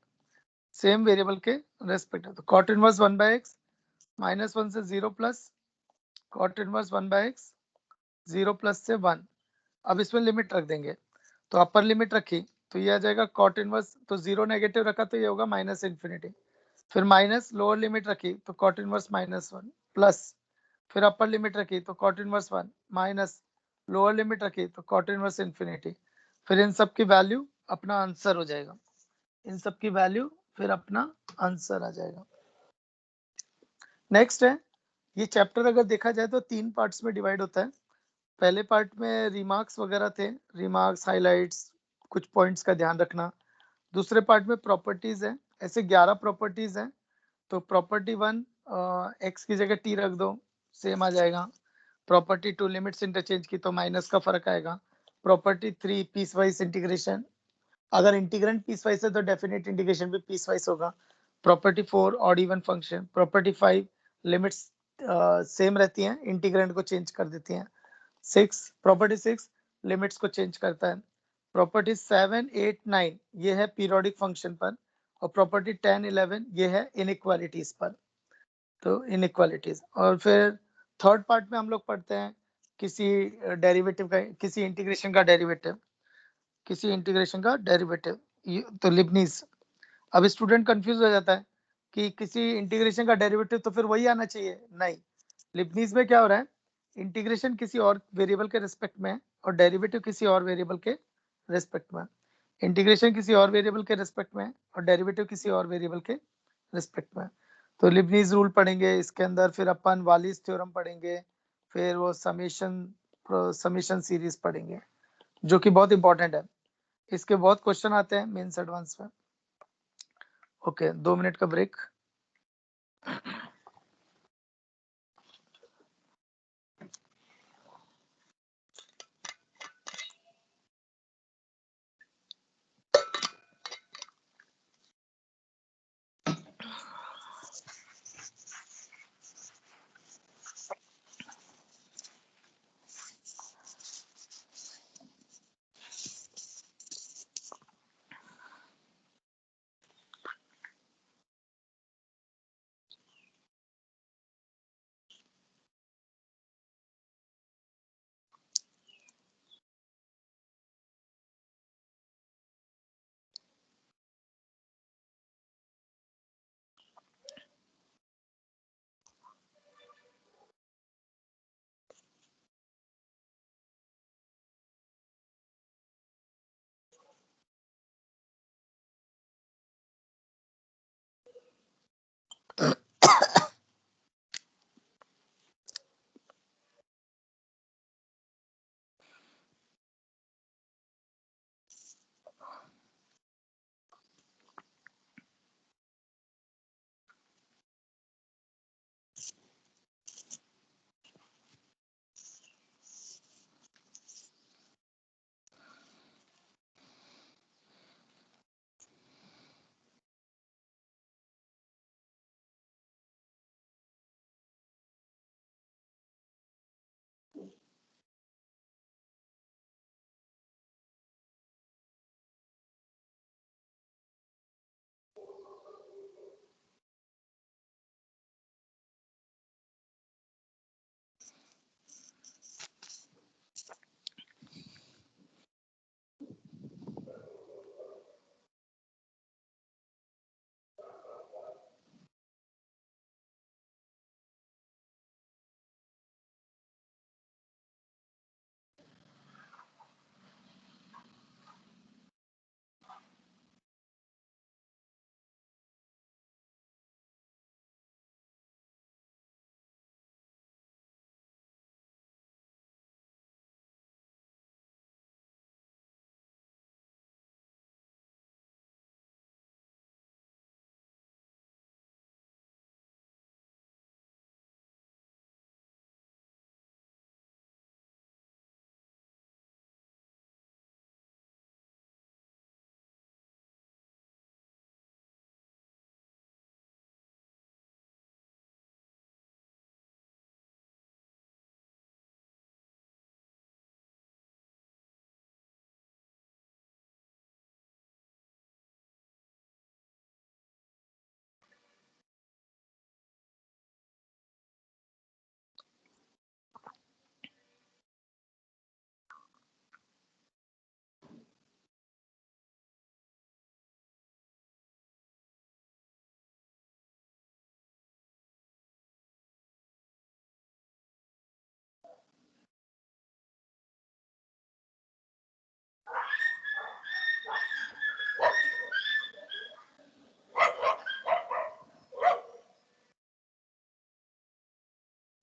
सेम वेरिएबल के रेस्पेक्ट में। तो cot इनवर्स 1 by x, -1 से 0 plus cot inverse 1 by x, 0 plus से 1। अब इसमें लिमिट रख देंगे, तो अपर लिमिट रखी तो ये आ जाएगा cot इनवर्स, तो 0 नेगेटिव रखा तो ये होगा माइनस इन्फिनिटी, फिर माइनस लोअर लिमिट रखी तो cot इनवर्स -1 प्लस, फिर अपर लिमिट रखी तो cot inverse 1 minus, lower limit रखी तो cot इनवर्स इन्फिनिटी, फिर इन सब की वैल्यू अपना आंसर हो जाएगा, इन सब की वैल्यू फिर अपना आंसर आ जाएगा। नेक्स्ट है, ये चैप्टर अगर देखा जाए तो 3 पार्ट्स में डिवाइड होता है। पहले पार्ट में रिमार्क्स वगैरह थे, रिमार्क्स, हाइलाइट्स, कुछ पॉइंट्स का ध्यान रखना। दूसरे पार्ट में प्रॉपर्टीज है, ऐसे 11 प्रॉपर्टीज हैं। तो प्रॉपर्टी 1 x की जगह t रख दो, सेम आ जाएगा। प्रॉपर्टी 2 लिमिट्स इंटरचेंज की तो माइनस का फर्क आएगा। प्रॉपर्टी 3 पीस वाइज इंटीग्रेशन, अगर इंटीग्रेंड पीस वाइज है तो डेफिनेट इंटीग्रेशन भी पीस वाइज होगा। Property 4 odd even function. Property 5 limits same रहती हैं, इंटीग्रेंड को चेंज कर देती हैं। 6 प्रॉपर्टी 6 लिमिट्स को चेंज करता है। प्रॉपर्टी 7 8 9 ये है पीरियोडिक फंक्शन पर, और प्रॉपर्टी 10 11 ये है इनइक्वालिटीज पर। तो इनइक्वालिटीज, और फिर थर्ड पार्ट में हम लोग पढ़ते हैं किसी डेरिवेटिव का, किसी इंटीग्रेशन का डेरिवेटिव, किसी इंटीग्रेशन का डेरिवेटिव, तो लिबनीज। अब स्टूडेंट कंफ्यूज हो जाता है कि किसी इंटीग्रेशन का डेरिवेटिव तो फिर वही आना चाहिए, नहीं। लिबनीज में क्या हो रहा है, इंटीग्रेशन किसी और वेरिएबल के रिस्पेक्ट में और डेरिवेटिव किसी और वेरिएबल के रिस्पेक्ट में। इंटीग्रेशन किसी और वेरिएबल के रिस्पेक्ट में और डेरिवेटिव किसी और वेरिएबल के रिस्पेक्ट में। तो लिबनीज रूल पढ़ेंगे इसके अंदर, फिर अपन वालिस थ्योरम पढ़ेंगे, फिर वो समीशन सीरीज पढ़ेंगे जो कि बहुत इंपॉर्टेंट है। इसके बहुत क्वेश्चन आते हैं मेंस एडवांस में। ओके, 2 मिनट का ब्रेक।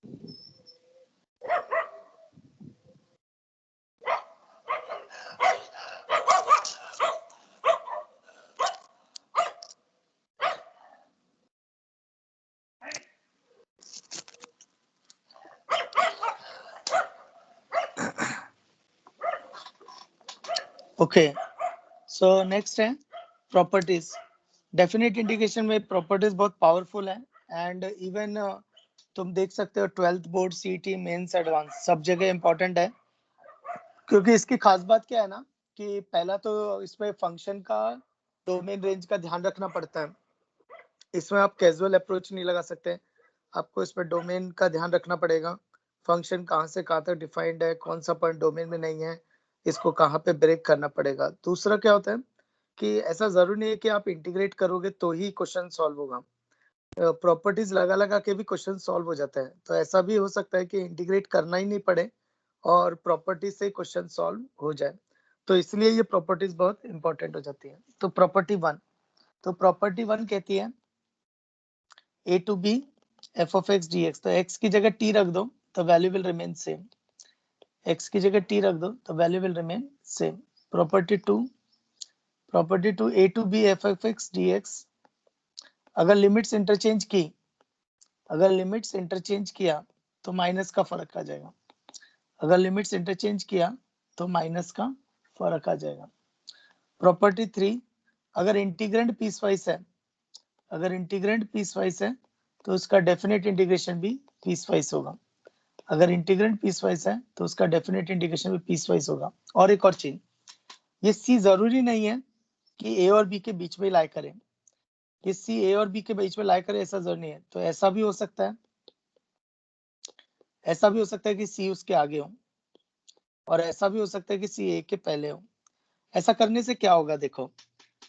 ओके, सो नेक्स्ट है प्रॉपर्टीज। डेफिनेट इंडिकेशन में प्रॉपर्टीज बहुत पावरफुल है एंड इवन तुम देख सकते हो 12th board, CET, mains, advance सब जगह इंपॉर्टेंट है, क्योंकि इसकी खास बात क्या है ना कि पहला तो इसमें फंक्शन का डोमेन रेंज का ध्यान रखना पड़ता है। इसमें आप कैजुअल अप्रोच नहीं लगा सकते, आपको इसमें डोमेन का ध्यान रखना पड़ेगा। फंक्शन कहाँ से कहाँ तक डिफाइंड है, कौन सा पॉइंट डोमेन में नहीं है, इसको कहाँ पे ब्रेक करना पड़ेगा। दूसरा क्या होता है कि ऐसा जरूरी नहीं है कि आप इंटीग्रेट करोगे तो ही क्वेश्चन सॉल्व होगा। प्रॉपर्टीज लगा लगा के भी क्वेश्चन सॉल्व हो जाता है, तो ऐसा भी हो सकता है कि इंटीग्रेट करना ही नहीं पड़े और प्रॉपर्टी से क्वेश्चन सॉल्व हो जाए। तो इसलिए ये प्रॉपर्टीज बहुत इंपॉर्टेंट हो जाती है। तो प्रॉपर्टी 1, तो प्रॉपर्टी 1 कहती है a to b f of x dx, तो x की जगह t रख दो तो value will remain same. x की जगह t रख दो तो value will remain same. Property 2, a to b f of x dx, अगर लिमिट्स इंटरचेंज की, अगर लिमिट्स इंटरचेंज किया तो माइनस का फर्क आ जाएगा। अगर लिमिट्स इंटरचेंज किया तो माइनस का फर्क आ जाएगा। प्रॉपर्टी 3, अगर इंटीग्रेंड पीसवाइज है, अगर इंटीग्रेंड पीसवाइज है तो उसका डेफिनेट इंटीग्रेशन भी पीसवाइज होगा। अगर इंटीग्रेंड पीसवाइज है तो उसका डेफिनेट इंटीग्रेशन भी पीसवाइज होगा। और एक और चीज, ये सी जरूरी नहीं है कि ए और बी के बीच में लाई करे, ये सी ए और बी के बीच में लाई करे ऐसा जरूरी नहीं है। तो ऐसा भी हो सकता है, ऐसा भी हो सकता है कि सी उसके आगे हो, और ऐसा भी हो सकता है कि सी ए के पहले हो। ऐसा करने से क्या होगा, देखो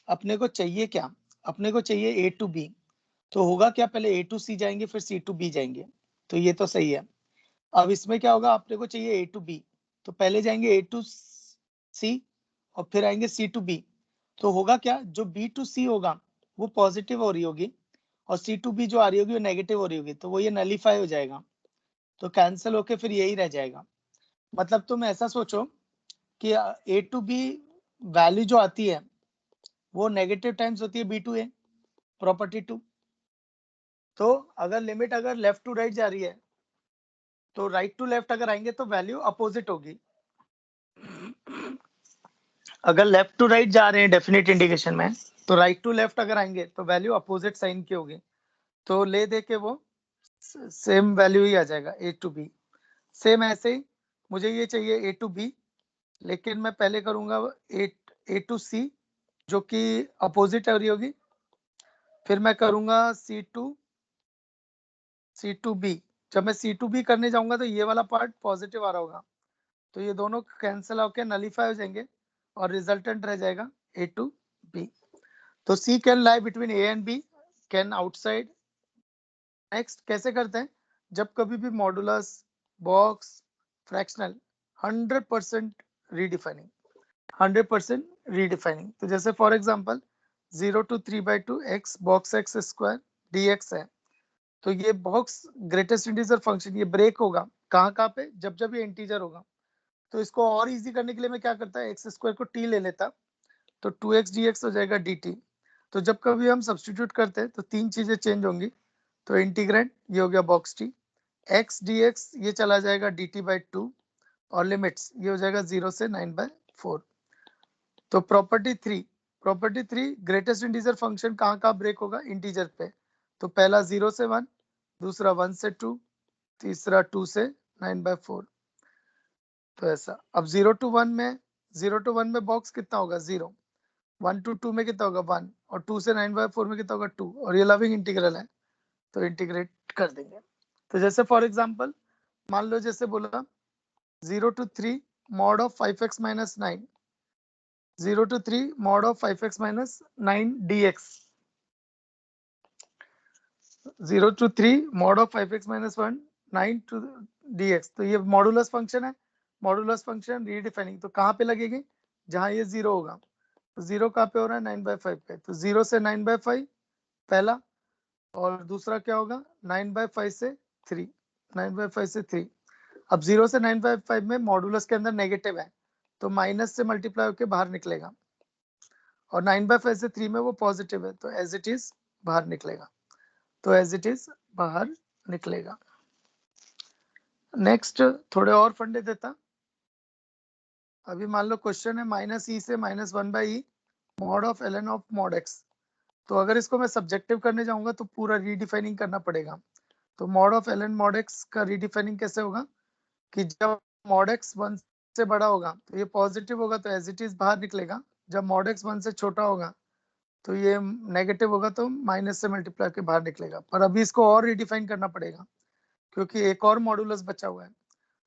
अपने को चाहिए क्या, अपने को चाहिए ए टू बी, तो होगा क्या, पहले ए टू सी जाएंगे फिर सी टू बी जाएंगे, तो ये तो सही है। अब इसमें क्या होगा, अपने को चाहिए ए टू बी, तो पहले जाएंगे ए टू सी और फिर आएंगे सी टू बी। तो होगा क्या, जो बी टू सी होगा वो पॉजिटिव हो रही होगी और सी टू बी जो आ रही होगी वो नेगेटिव हो रही होगी, तो वो ये नलीफाई हो जाएगा, तो कैंसिल होके फिर यही रह जाएगा। मतलब तुम ऐसा सोचो कि ए टू बी वैल्यू जो आती है वो नेगेटिव टाइम्स होती है बी टू ए, प्रॉपर्टी 2। तो अगर लिमिट अगर लेफ्ट टू राइट जा रही है तो राइट टू लेफ्ट अगर आएंगे तो वैल्यू अपोजिट होगी। अगर लेफ्ट टू राइट जा रहे हैं डेफिनेट इंडिकेशन में तो राइट टू लेफ्ट अगर आएंगे तो वैल्यू अपोजिट साइन की होगी, तो ले दे के वो सेम वैल्यू ही आ जाएगा ए टू बी। सेम ऐसे ही मुझे ये चाहिए ए टू बी, लेकिन मैं पहले करूंगा ए टू सी जो कि अपोजिट हो रही होगी, फिर मैं करूंगा सी टू बी। जब मैं सी टू बी करने जाऊंगा तो ये वाला पार्ट पॉजिटिव आ रहा होगा, तो ये दोनों कैंसिल होकर नलीफाई हो जाएंगे और रिजल्टेंट रह जाएगा ए टू बी। तो c can lie between a and b, can outside. Next कैसे करते हैं, जब कभी भी modulus, box, fractional 100% redefining, 100% redefining. तो जैसे for example 0 to 3/2 x box x square dx है, तो ये बॉक्स ग्रेटेस्ट इंटीजर फंक्शन ये ब्रेक होगा कहाँ कहाँ पे, जब जब ये इंटीजर होगा। तो इसको और इजी करने के लिए मैं क्या करता है, एक्स स्क्वायर को t ले लेता, तो 2x dx हो जाएगा dt। तो जब कभी हम सब्सटीट्यूट करते हैं तो तीन चीजें चेंज होंगी, तो इंटीग्रेंट ये हो गया बॉक्स t, x dx ये चला जाएगा dt/2 और लिमिट्स ये हो जाएगा 0 से 9/4। तो property three greatest integer function कहाँ कहाँ ब्रेक होगा, इंटीजर पे। तो पहला 0 से 1, दूसरा 1 से 2, तीसरा 2 से 9/4। तो ऐसा अब 0 to 1 में बॉक्स कितना होगा 0, 1 to 2 में कितना होगा 1 और 2 से 9/4 में कितना होगा 2, और ये लविंग इंटीग्रल है तो इंटीग्रेट कर देंगे। तो जैसे फॉर एग्जांपल मान लो जैसे बोला 0 to 3 mod of 5x minus 9, 0 to 3 mod of 5x minus 9 dx, 0 to 3 mod of 5x minus 1 9 to dx। तो ये मॉडुलस फंक्शन है, मॉडुलस फंक्शन रीडिफाइनिंग तो कहाँ पे लगेगी, जहाँ ये 0 होगा। तो 0 कहाँ पे हो रहा है 9/5 पे, तो 0 से 9/5 पहला, और दूसरा क्या होगा 9/5 से 3, 9/5 से 3। अब 0 से 9/5 में मॉडुलस के अंदर नेगेटिव है तो माइनस से मल्टीप्लाई होकर बाहर निकलेगा, और 9/5 से 3 में वो पॉजिटिव है तो एज इट इज बाहर निकलेगा, तो एज इट इज बाहर निकलेगा। नेक्स्ट थोड़े और फंडे देता। अभी मान लो क्वेश्चन है -e से -1/e mod of ln of mod x। तो अगर इसको मैं सब्जेक्टिव करने जाऊंगा तो पूरा रीडिफाइनिंग करना पड़ेगा। तो mod of ln mod x का रीडिफाइनिंग कैसे होगा कि जब मॉड x 1 से बड़ा होगा तो ये पॉजिटिव होगा तो एज इट इज बाहर निकलेगा, जब मॉड x 1 से छोटा होगा तो ये नेगेटिव होगा तो माइनस से मल्टीप्लाई के बाहर निकलेगा। पर अभी इसको और रीडिफाइन करना पड़ेगा क्योंकि एक और मॉडुलस बचा हुआ है।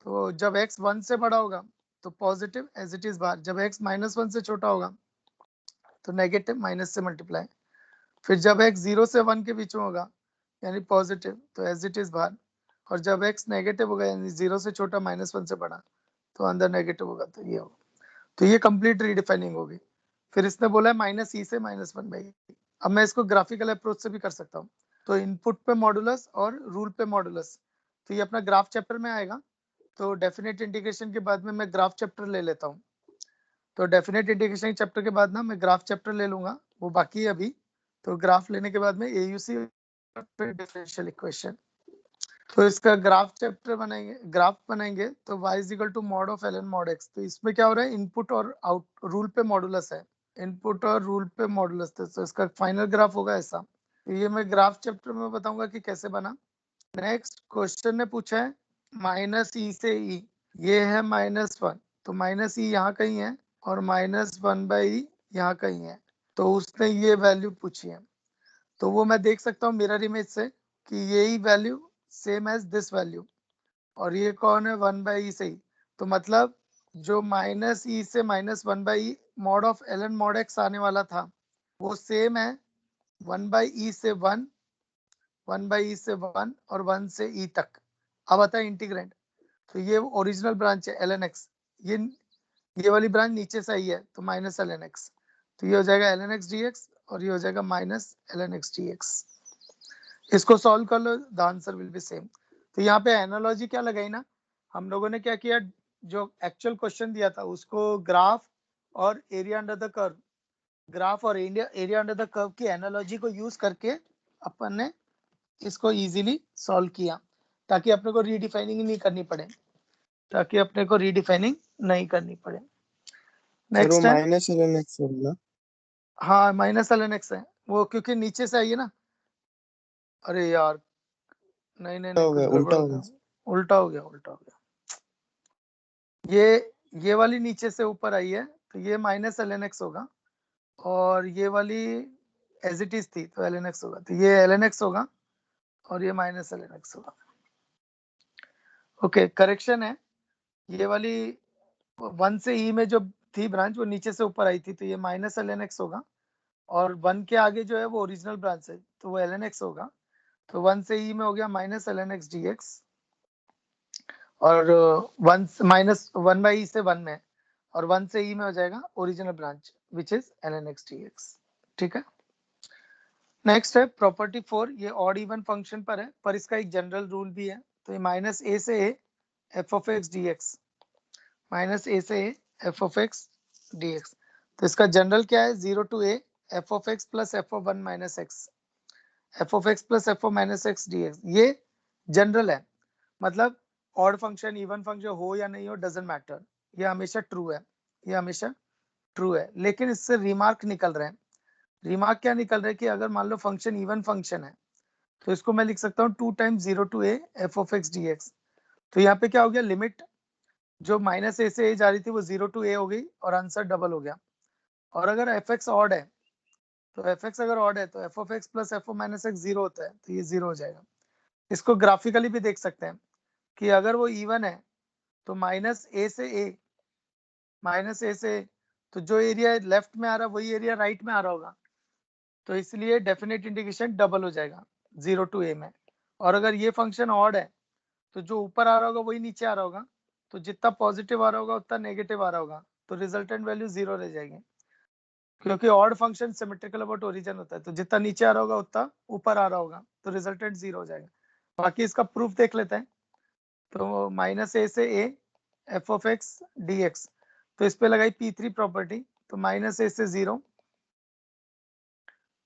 तो जब x 1 से बड़ा होगा तो पॉजिटिव एज इट इज बाहर, जब x -1 से छोटा होगा तो नेगेटिव माइनस से मल्टीप्लाई, फिर जब x 0 से 1 के बीच में होगा यानी पॉजिटिव तो एज इट इज बाहर, और जब x नेगेटिव होगा यानी 0 से छोटा -1 से बड़ा तो अंदर नेगेटिव होगा तो ये होगा। तो ये कंप्लीट रीडिफाइनिंग होगी। फिर इसने बोला है -e से -1/e। अब मैं इसको ग्राफिकल अप्रोच से भी कर सकता हूँ। तो इनपुट पे मॉडुलस और रूल पे मॉडुलस, तो ये अपना ग्राफ चैप्टर में आएगा। तो डेफिनेट इंटीग्रेशन के बाद में मैं ग्राफ चैप्टर ले लेता हूँ। तो डेफिनेट इंटीग्रेशन चैप्टर के बाद ना मैं ग्राफ चैप्टर ले लूंगा, वो बाकी है अभी। तो ग्राफ लेने के बाद में AUC डिफरेंशियल इक्वेशन, तो इसका ग्राफ चैप्टर बनाएंगे, ग्राफ बनाएंगे तो y is equal to mod of ln mod x। तो इसमें क्या हो रहा है, इनपुट और आउट रूल पे मॉडुलस है, इनपुट और रूल पे मॉडुलस थे, तो इसका फाइनल ग्राफ होगा ऐसा। तो ये मैं ग्राफ चैप्टर में बताऊंगा कि कैसे बना। नेक्स्ट क्वेश्चन ने पूछा है -e से e, ये है -1 तो -e यहाँ कहीं है और -1/e यहाँ कहीं है, तो उसने ये वैल्यू पूछी है। तो वो मैं देख सकता हूँ मिरर इमेज से कि यही value same as this value, और ये कौन है 1/e से ही, तो मतलब जो -e से -1/e mod of ln mod x आने वाला था वो सेम है 1/e से 1, 1/e से 1 और 1 से e तक। अब आता है इंटीग्रेंड, तो ये ओरिजिनल ब्रांच है ln x, ये वाली ब्रांच नीचे से आई है तो -ln x, तो ये हो जाएगा ln x dx और ये हो जाएगा -ln x dx। इसको सॉल्व कर लो, the answer will be same. तो यहाँ पे एनालॉजी क्या लगाई ना, हम लोगों ने क्या किया, जो एक्चुअल क्वेश्चन दिया था उसको ग्राफ और area under the curve, graph और एरिया अंडर द कर्व की एनालॉजी को यूज करके अपन ने इसको इजीली सॉल्व किया, ताकि अपने को रीडिफाइनिंग नहीं करनी पड़े, ताकि अपने को रीडिफाइनिंग नहीं करनी पड़े। नेक्स्ट है -ln x होगा। हाँ -ln x है वो, क्योंकि नीचे से आई है ना। अरे यार नहीं नहीं नहीं, कुछ गड़बड़ हो गया, उल्टा हो गया, उल्टा हो गया। ये वाली नीचे से ऊपर आई है तो ये -ln x होगा, और ये वाली एज इट इज थी तो ln x होगा, तो ये ln x होगा और ये -ln x होगा। ओके करेक्शन है, ये वाली 1 से e में जो थी ब्रांच वो नीचे से ऊपर आई थी तो ये -ln x होगा, और 1 के आगे जो है वो ओरिजिनल ब्रांच है तो वो ln x होगा। तो 1 से e में हो गया -ln x dx, और 1/e से 1 में, और 1 से e में हो जाएगा original branch which is ln x dx। ठीक है। नेक्स्ट है प्रॉपर्टी 4, ये ऑड इवन फंक्शन पर है, पर इसका एक जनरल रूल भी है। तो ये -a से a f of x dx, -a से a f of x dx, तो इसका जनरल क्या है, 0 to a f of x plus f of 1 minus x, f of x plus f of minus x dx, ये general है। मतलब odd function even function हो या नहीं हो डजंट मैटर, ये हमेशा ट्रू है, ये हमेशा ट्रू है। लेकिन इससे रिमार्क निकल रहे हैं, रिमार्क क्या निकल रहा है कि अगर मान लो फंक्शन इवन फंक्शन है तो इसको मैं लिख सकता हूँ 2 times 0 to a f of x dx। तो यहाँ पे क्या हो गया, लिमिट जो -a से a जा रही थी वो 0 to a हो गई और आंसर डबल हो गया। और अगर fx ऑड है तो fx अगर ऑड है तो f of x plus f of minus x 0 होता है तो ये 0 हो जाएगा। इसको ग्राफिकली भी देख सकते हैं कि अगर वो इवन है तो -a से a, तो जो एरिया लेफ्ट में आ रहा है वही एरिया राइट में आ रहा होगा, तो इसलिए डेफिनेट इंटीग्रेशन डबल हो जाएगा 0 to a में। और अगर ये फंक्शन ऑड है तो जो ऊपर आ रहा होगा वही नीचे आ रहा होगा, तो जितना पॉजिटिव आ रहा होगा उतना नेगेटिव आ रहा होगा, तो रिजल्टेंट वैल्यू 0 रह जाएगी, क्योंकि odd function symmetrical about origin होता है, तो जितना नीचे आ रहा होगा उतना ऊपर आ रहा होगा, तो रिजल्टेंट 0 हो जाएगा। बाकी इसका प्रूफ देख लेते हैं। तो माइनस ए से A F of x d x, तो इस पे लगाई P3 प्रॉपर्टी, तो माइनस ए से 0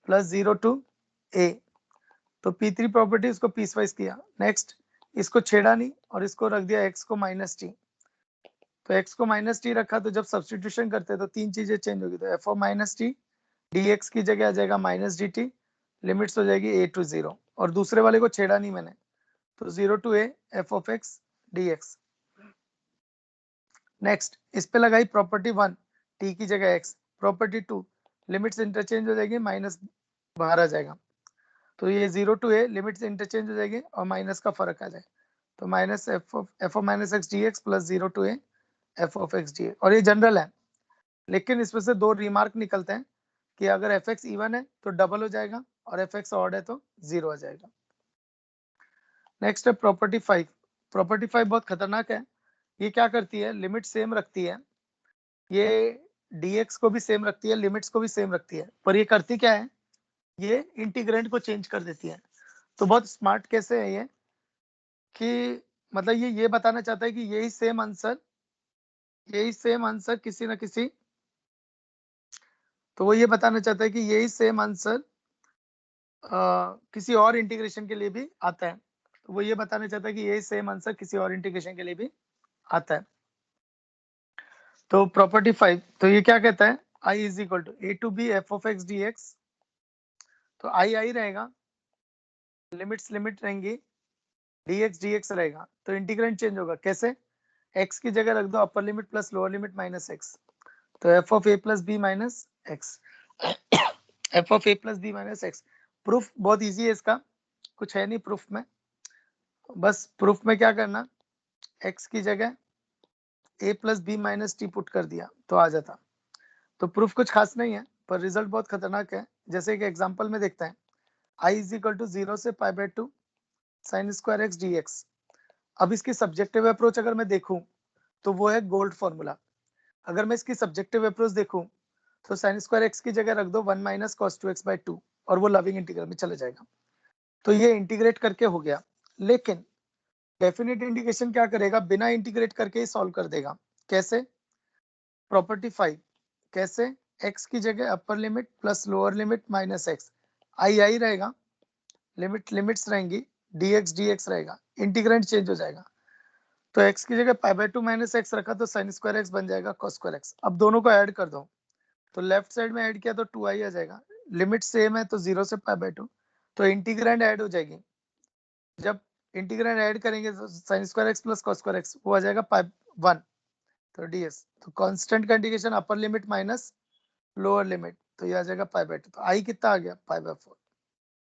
प्लस 0 टू ए, तो P3 प्रॉपर्टी इसको पीसवाइज किया। नेक्स्ट इसको छेड़ा नहीं और इसको रख दिया x को माइनस टी, तो x को माइनस टी रखा, तो जब सब्सटीट्यूशन करते हैं तो तीन चीजें चेंज होगी, तो f of minus T dx की जगह आ जाएगा माइनस डी टी, लिमिट्स हो जाएगी a टू 0, और दूसरे वाले को छेड़ा नहीं मैंने, तो 0 to a f of x dx। Next इस पे लगाई प्रॉपर्टी 1 t की जगह x, प्रॉपर्टी 2 लिमिट्स इंटरचेंज हो जाएगी, माइनस बाहर आ जाएगा, तो ये 0 टू a लिमिट्स इंटरचेंज हो जाएगी और माइनस का फर्क आ जाए, तो minus f of minus x d x plus 0 to a f of x d, और ये जनरल है, लेकिन इसमें से दो रिमार्क निकलते हैं कि अगर एफ एक्स इवन है तो डबल हो जाएगा और एफ एक्स ऑड है तो 0 आ जाएगा। नेक्स्ट है प्रॉपर्टी 5। प्रॉपर्टी 5 बहुत खतरनाक है, ये क्या करती है, लिमिट सेम रखती है, ये dx को भी सेम रखती है, लिमिट्स को भी सेम रखती है, पर ये करती क्या है, ये इंटीग्रेंड को चेंज कर देती है। तो बहुत स्मार्ट कैसे है ये, कि मतलब ये बताना चाहता है कि यही सेम आंसर किसी ना किसी, तो वो ये बताना चाहता है कि यही सेम आंसर किसी और इंटीग्रेशन के लिए भी आता है, तो वो ये बताना चाहता है कि यही सेम आंसर किसी और इंटीग्रेशन के लिए भी आता है। तो प्रॉपर्टी 5, तो ये क्या कहता है, i is equal to a to B f of x d x, तो आई रहेगा, लिमिट्स लिमिट रहेंगी, dx रहेगा, तो इंटीग्रेंड चेंज होगा, कैसे, x की जगह रख दो upper limit plus lower limit minus x, तो f of a plus b minus x, f of a plus b minus x. Proof बहुत इजी है इसका, कुछ है नहीं प्रूफ में, बस प्रूफ में क्या करना, x की जगह a plus b minus t put कर दिया तो आ जाता। तो प्रूफ कुछ खास नहीं है, पर रिजल्ट बहुत खतरनाक है, जैसे कि एग्जांपल में देखते हैं, i इज इक्वल टू 0 से pi by 2 sign square x d x. अब इसकी सब्जेक्टिव अप्रोच अगर मैं देखूं तो वो है गोल्ड फॉर्मूला, अगर मैं इसकी सब्जेक्टिव अप्रोच देखूं तो साइन स्क्वायर एक्स की जगह रख दो 1 माइनस कॉस 2x बाय 2 और वो लविंग इंटीग्रल में चले जाएगा, तो ये इंटीग्रेट करके हो गया। लेकिन डेफिनेट इंटीग्रेशन क्या करेगा, बिना इंटीग्रेट करके ही सॉल्व कर देगा, कैसे, प्रॉपर्टी 5, कैसे, x की जगह upper limit plus lower limit minus x, I रहेगा, लिमिट्स रहेंगी, dx रहेगा, इंटीग्रेंड चेंज हो जाएगा, तो x की जगह पाई बाय 2 माइनस एक्स रखा तो साइन स्क्वायर एक्स बन जाएगा कॉस स्क्वायर एक्स। अब दोनों को ऐड कर दो, तो लेफ्ट साइड में ऐड किया तो 2i आ जाएगा, लिमिट सेम है तो 0 से पाई बाय 2, तो इंटीग्रेंड ऐड हो जाएगी, जब इंटीग्रेंड ऐड करेंगे तो sign square x plus cos square x वो आ जाएगा पाई 1, तो ds, तो कांस्टेंट का integration upper limit minus lower limit, तो ये आ जाएगा पाई बाय 2, तो i कितना आ गया, pi by 4,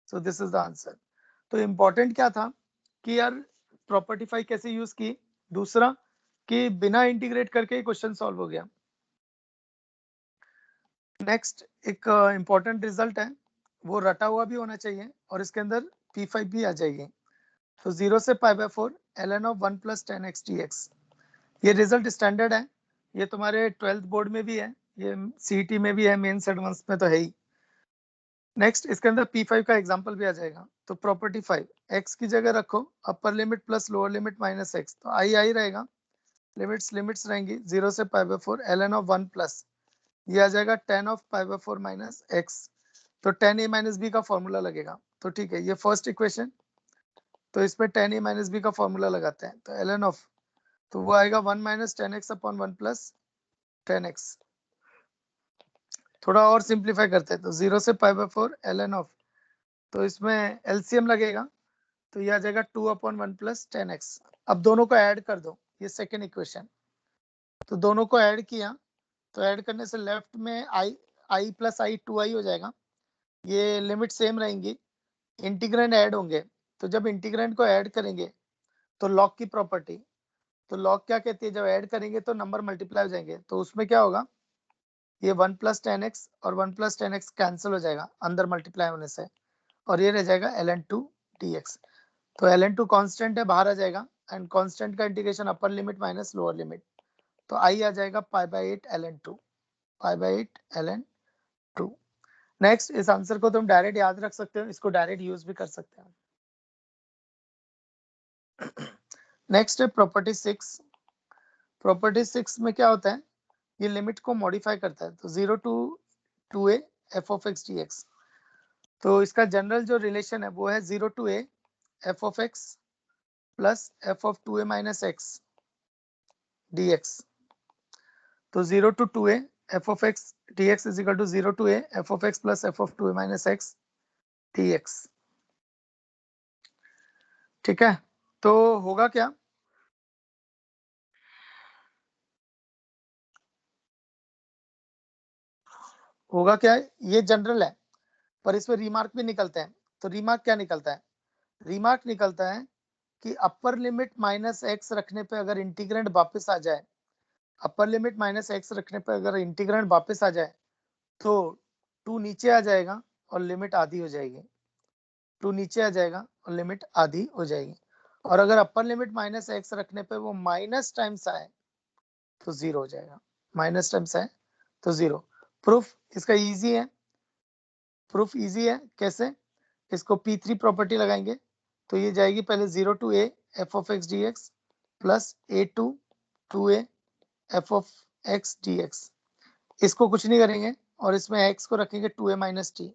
so this is the answer. तो इंपॉर्टेंट क्या था कि यार प्रॉपर्टी 5 कैसे यूज की, दूसरा कि बिना इंटीग्रेट करके ही क्वेश्चन सॉल्व हो गया। नेक्स्ट एक इंपॉर्टेंट रिजल्ट है, वो रटा हुआ भी होना चाहिए और इसके अंदर P5 भी आ जाएगी, तो 0 से pi bye 4 ln of 1 plus 10x dx, ये रिजल्ट स्टैंडर्ड है, ये तुम्हारे 12th बोर्ड में भी है, ये सीईटी में भी है, मेंस एडवांस में तो है ही। नेक्स्ट इसके अंदर P5 का एग्जांपल भी आ जाएगा, तो प्रॉपर्टी 5, x की जगह रखो upper limit plus lower limit minus x, तो आई रहेगा, लिमिट्स रहेंगी 0 से pi bye 4 ln of 1 plus, ये आ जाएगा 10 of pi by 4 minus x, तो 10a माइनस बी का फॉर्मूला लगेगा, तो ठीक है, ये फर्स्ट इक्वेशन, तो इसमें 10a माइनस बी का फॉर्मूला लगाते हैं, तो ln ऑफ, तो वो आएगा 1 minus 10x upon 1 plus 10x। थोड़ा और सिंप्लीफाई करते हैं, तो 0 से पाई बाय 4 ln ऑफ, तो इसमें एलसीएम लगेगा, तो ये आ जाएगा 2 अपॉन 1 प्लस 10x। अब दोनों को ऐड कर दो, ये सेकेंड इक्वेशन, तो दोनों को ऐड किया, तो ऐड करने से लेफ्ट में i प्लस आई 2i हो जाएगा, ये लिमिट सेम रहेंगी, इंटीग्रेंड ऐड होंगे, तो जब इंटीग्रेंड को ऐड करेंगे तो लॉग की प्रॉपर्टी, तो लॉग क्या कहती है, जब ऐड करेंगे तो नंबर मल्टीप्लाई हो जाएंगे, तो उसमें क्या होगा, ये 1 प्लस 10x और 1 प्लस 10x कैंसिल हो जाएगा अंदर मल्टीप्लाई होने से, और ये रह जाएगा ln2 dx, तो ln2 कांस्टेंट है, बाहर आ जाएगा, एंड कांस्टेंट का integration upper limit minus lower limit, तो आई आ जाएगा pi by 8 ln2, pi by 8 ln2। Next इस आंसर को तुम डायरेक्ट याद रख सकते हो, इसको डायरेक्ट यूज भी कर सकते हो। नेक्स्ट है प्रॉपर्टी 6। प्रॉपर्टी 6 में क्या होता है, ये लिमिट को मॉडिफाई करता है। तो 0 to 2a f of x dx। तो इसका जनरल जो रिलेशन है वो है 0 to a f of x plus f of 2a minus x dx। तो 0 to 2a f of x dx is equal to 0 to a f of x plus f of 2a minus x dx। ठीक है, तो होगा क्या, होगा क्या, ये general है पर इसमें रिमार्क भी निकलते हैं। तो रिमार्क क्या निकलता है, रिमार्क निकलता है कि अपर लिमिट माइनस एक्स रखने पे अगर इंटीग्रेंड वापस आ जाए, अपर लिमिट माइनस एक्स रखने पे अगर इंटीग्रेंड वापस आ जाए तो 2 नीचे आ जाएगा और लिमिट आधी हो जाएगी। 2 नीचे आ जाएगा और लिमिट आधी हो जाएगी। और अगर अपर लिमिट माइनस एक्स रखने पे वो माइनस टाइम्स आए तो 0 हो जाएगा, माइनस टाइम्स आए तो 0। प्रूफ इसका इजी है, प्रूफ इजी है। कैसे, इसको P3 प्रॉपर्टी लगाएंगे तो ये जाएगी पहले 0 to a f of x dx plus a to 2a f of x dx। इसको कुछ नहीं करेंगे और इसमें x को रखेंगे 2a minus t,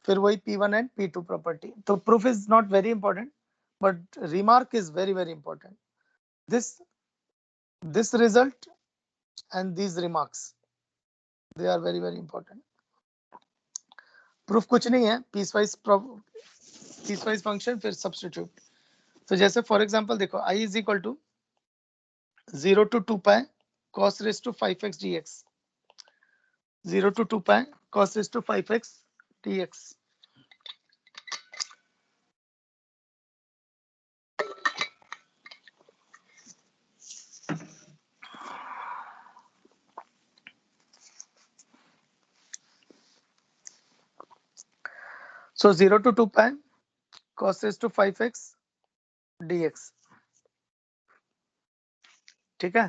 फिर वही P1 एंड P2 प्रॉपर्टी। तो proof is not very important but remark is very very important. This result and these remarks they are very very important। Proof कुछ नहीं है, पीसवाइज फंक्शन फिर substitute. तो जैसे for example देखो i is equal to 0 to 2 pi cos raised to 5x dx, 0 to 2 pi cos raised to 5x dx। So 0 to 2 pi cos raised to 5x dx। ठीक है,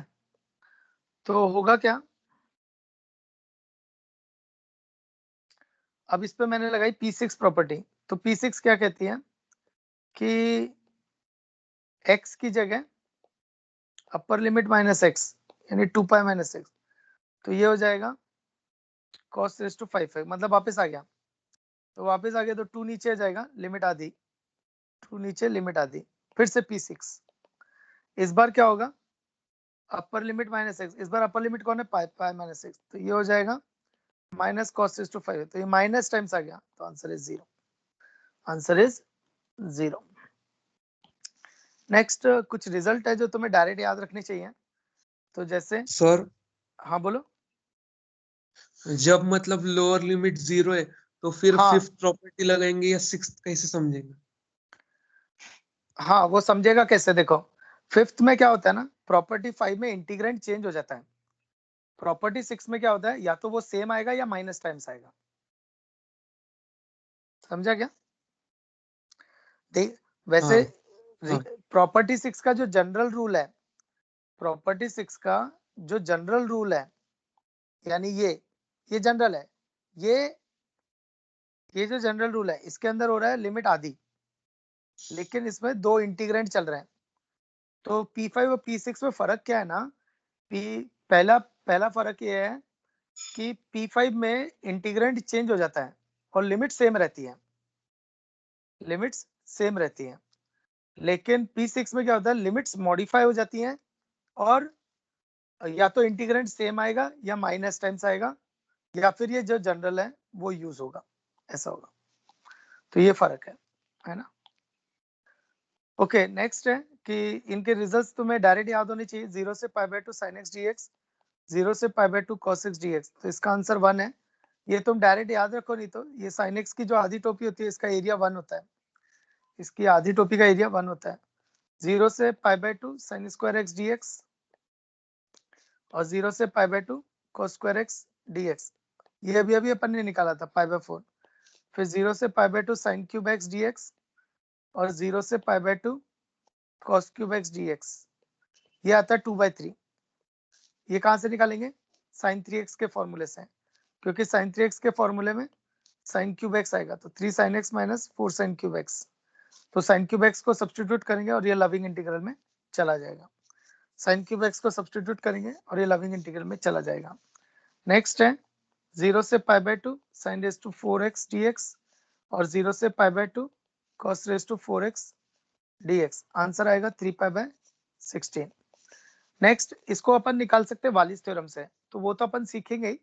तो होगा क्या, अब इस पे मैंने लगाई P6 प्रॉपर्टी। तो P6 क्या कहती है कि x की जगह अपर लिमिट माइनस एक्स यानी 2 पाई माइनस एक्स, तो ये हो जाएगा cos raised to 5x, मतलब वापस आ गया। तो वापस आ गया तो 2 नीचे आ जाएगा, लिमिट आधी, 2 नीचे लिमिट आधी, फिर से P6। इस बार क्या होगा, अपर लिमिट माइनस एक्स, इस बार अपर लिमिट कौन है, पाई माइनस एक्स, तो ये हो जाएगा माइनस cos raised to 5। तो ये माइनस टाइम्स आ गया, तो answer is 0, answer is 0। Next कुछ रिजल्ट है जो तुम्हें डायरेक्ट याद रखने चाहिए। तो जैसे सर हाँ बोलो, जब मतलब लोअर लिमिट 0 है तो फिर हाँ फिफ्थ प्रॉपर्टी लगाएंगे या सिक्स्थ, कैसे समझेंगे? हाँ वो समझेगा कैसे, देखो फिफ्थ में क्या होता है ना, प्रॉपर्टी 5 में इंटीग्रेंड चेंज हो जाता है। प्रॉपर्टी 6 में क्या होता है, या तो वो सेम आएगा या माइनस टाइम्स आएगा। समझा क्या, देख वैसे हाँ हाँ प्रॉपर्टी 6 का जो जनरल रूल है, प्रॉपर्टी 6 का जो जनरल रूल है, यानी ये जनरल है, ये जो जनरल रूल है इसके अंदर हो रहा है लिमिट आधी, लेकिन इसमें दो इंटीग्रेंड चल रहे हैं। तो P5 और P6 में फर्क क्या है ना, पहला फर्क ये है कि P5 में इंटीग्रेंड चेंज हो जाता है और लिमिट सेम रहती है, लिमिट्स सेम रहती है। लेकिन P6 में क्या होता है, लिमिट्स मॉडिफाई हो जाती हैं और या तो इंटीग्रेंड सेम आएगा या माइनस टाइम्स आएगा, या फिर ये जो जनरल है वो यूज होगा, ऐसा होगा। तो ये फर्क है ना। ओके नेक्स्ट है कि इनके रिजल्ट्स तुम्हें डायरेक्ट याद होने चाहिए, 0 से π/2 sin x dx, 0 से π/2 cos x dx। तो इसका आंसर 1 है, ये तुम डायरेक्ट याद रखो, नहीं तो ये sin x की जो आधी टोपी होती है इसका एरिया 1 होता है, इसकी आधी टोपी का एरिया 1 होता है। 0 से π/2 sin square x dx और 0 से π/2 cos square x dx, ये अभी अपन ने निकाला था π/4। फिर 0 से π/2 sin cube x dx और 0 से π/2 cos cube x dx, ये आता है 2/3। ये कहां से निकालेंगे, sin 3x के फॉर्मूले से, क्योंकि sin 3x के फॉर्मूले में sin क्यूब x आएगा, तो 3 sin x minus 4 sin cube x। तो sin क्यूब x को सब्स्टिट्यूट करेंगे और ये लविंग इंटीग्रल में चला जाएगा। साइन क्यूब एक्स को सब्सटीट्यूट करेंगे और ये लविंग इंटीग्रल में चला जाएगा। नेक्स्ट है 0 से pi by 2 sine raise to 4x dx और 0 से pi by 2 cos raise to 4x dx। Answer आएगा 3 पाई बाय 16। नेक्स्ट इसको अपन निकाल सकते हैं वालिस थ्योरम से, तो वो तो अपन सीखेंगे ही,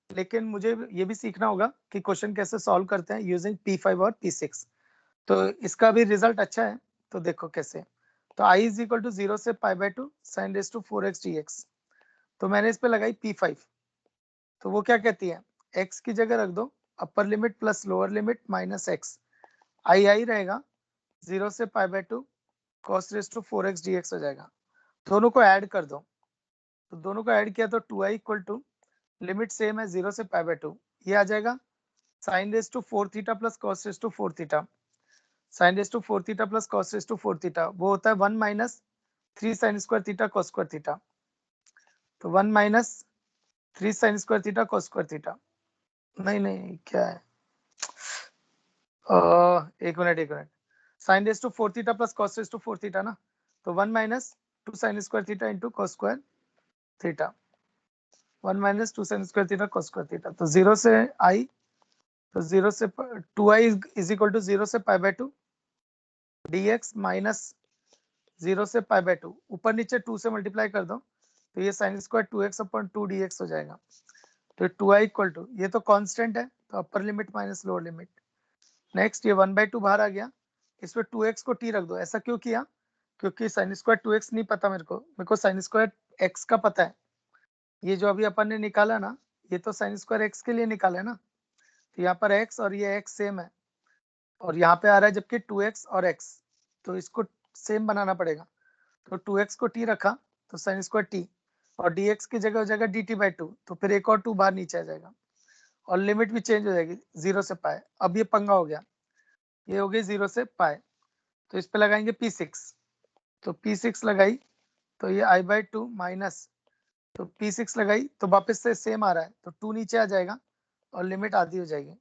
लेकिन मुझे ये भी सीखना होगा कि क्वेश्चन कैसे सॉल्व करते हैं यूजिंग P5 और P6। तो इसका भी रिजल्ट अच्छा है, तो देखो कैसे। तो i इज इक्वल टू 0 से pi by 2 sine raise to 4x dx। तो मैंने इस पे लगाई P5, तो वो क्या कहती है, x की जगह रख दो upper limit plus lower limit minus x, I रहेगा 0 से pi by 2 cos raise to 4x dx हो जाएगा। दोनों को ऐड कर दो, तो दोनों को ऐड किया तो 2i equal to limit same है 0 से पाई बाय 2, ये आ जाएगा sine raise to 4 theta plus cos raise to 4 theta. Sine raise to 4 theta plus cos raise to 4 theta वो होता है 1 minus 3 sine square theta cos square theta. तो 1 minus 3 sine square theta cos square theta. नहीं क्या है, एक minute, sine raise to 4 theta plus cos raise to 4 theta ना, तो 1 minus 2 sign square theta into cos square theta. 1 minus 2 sign square theta cos square theta. तो 0 से i, तो 0 से 2i इज इक्वल टू 0 से पाई बाय 2 dx माइनस 0 से pi by 2, ऊपर नीचे 2 से मल्टीप्लाई कर दो तो ये sine square 2x upon 2 dx हो जाएगा। तो 2i इक्वल टू, ये तो कांस्टेंट है तो upper limit minus lower limit. Next ये 1/2 बाहर आ गया, इसमें 2x को t रख दो। ऐसा क्यों किया, क्योंकि साइन स्क्वायर 2x नहीं पता मेरे को साइन स्क्वायर x का पता है। ये जो अभी अपन ने निकाला ना, ये तो साइन स्क्वायर x के लिए निकाला है ना, तो यहाँ पर x और ये x सेम है और यहाँ पे आ रहा है जबकि 2x और x, तो इसको सेम बनाना पड़ेगा। तो 2x को t रखा तो साइन स्क्वायर t और dx की जगह हो जाएगा dt/2, तो फिर एक और 2 बाहर नीचे आ जाएगा और लिमिट भी चेंज हो जाएगी 0 से पाई। अब ये पंगा हो गया, ये हो गई 0 से पाई, तो इस पे लगाएंगे P6। तो P6 लगाई तो ये i/2 माइनस, तो P6 लगाई तो वापस से सेम आ रहा है तो 2 नीचे आ जाएगा और लिमिट आधी हो जाएगी,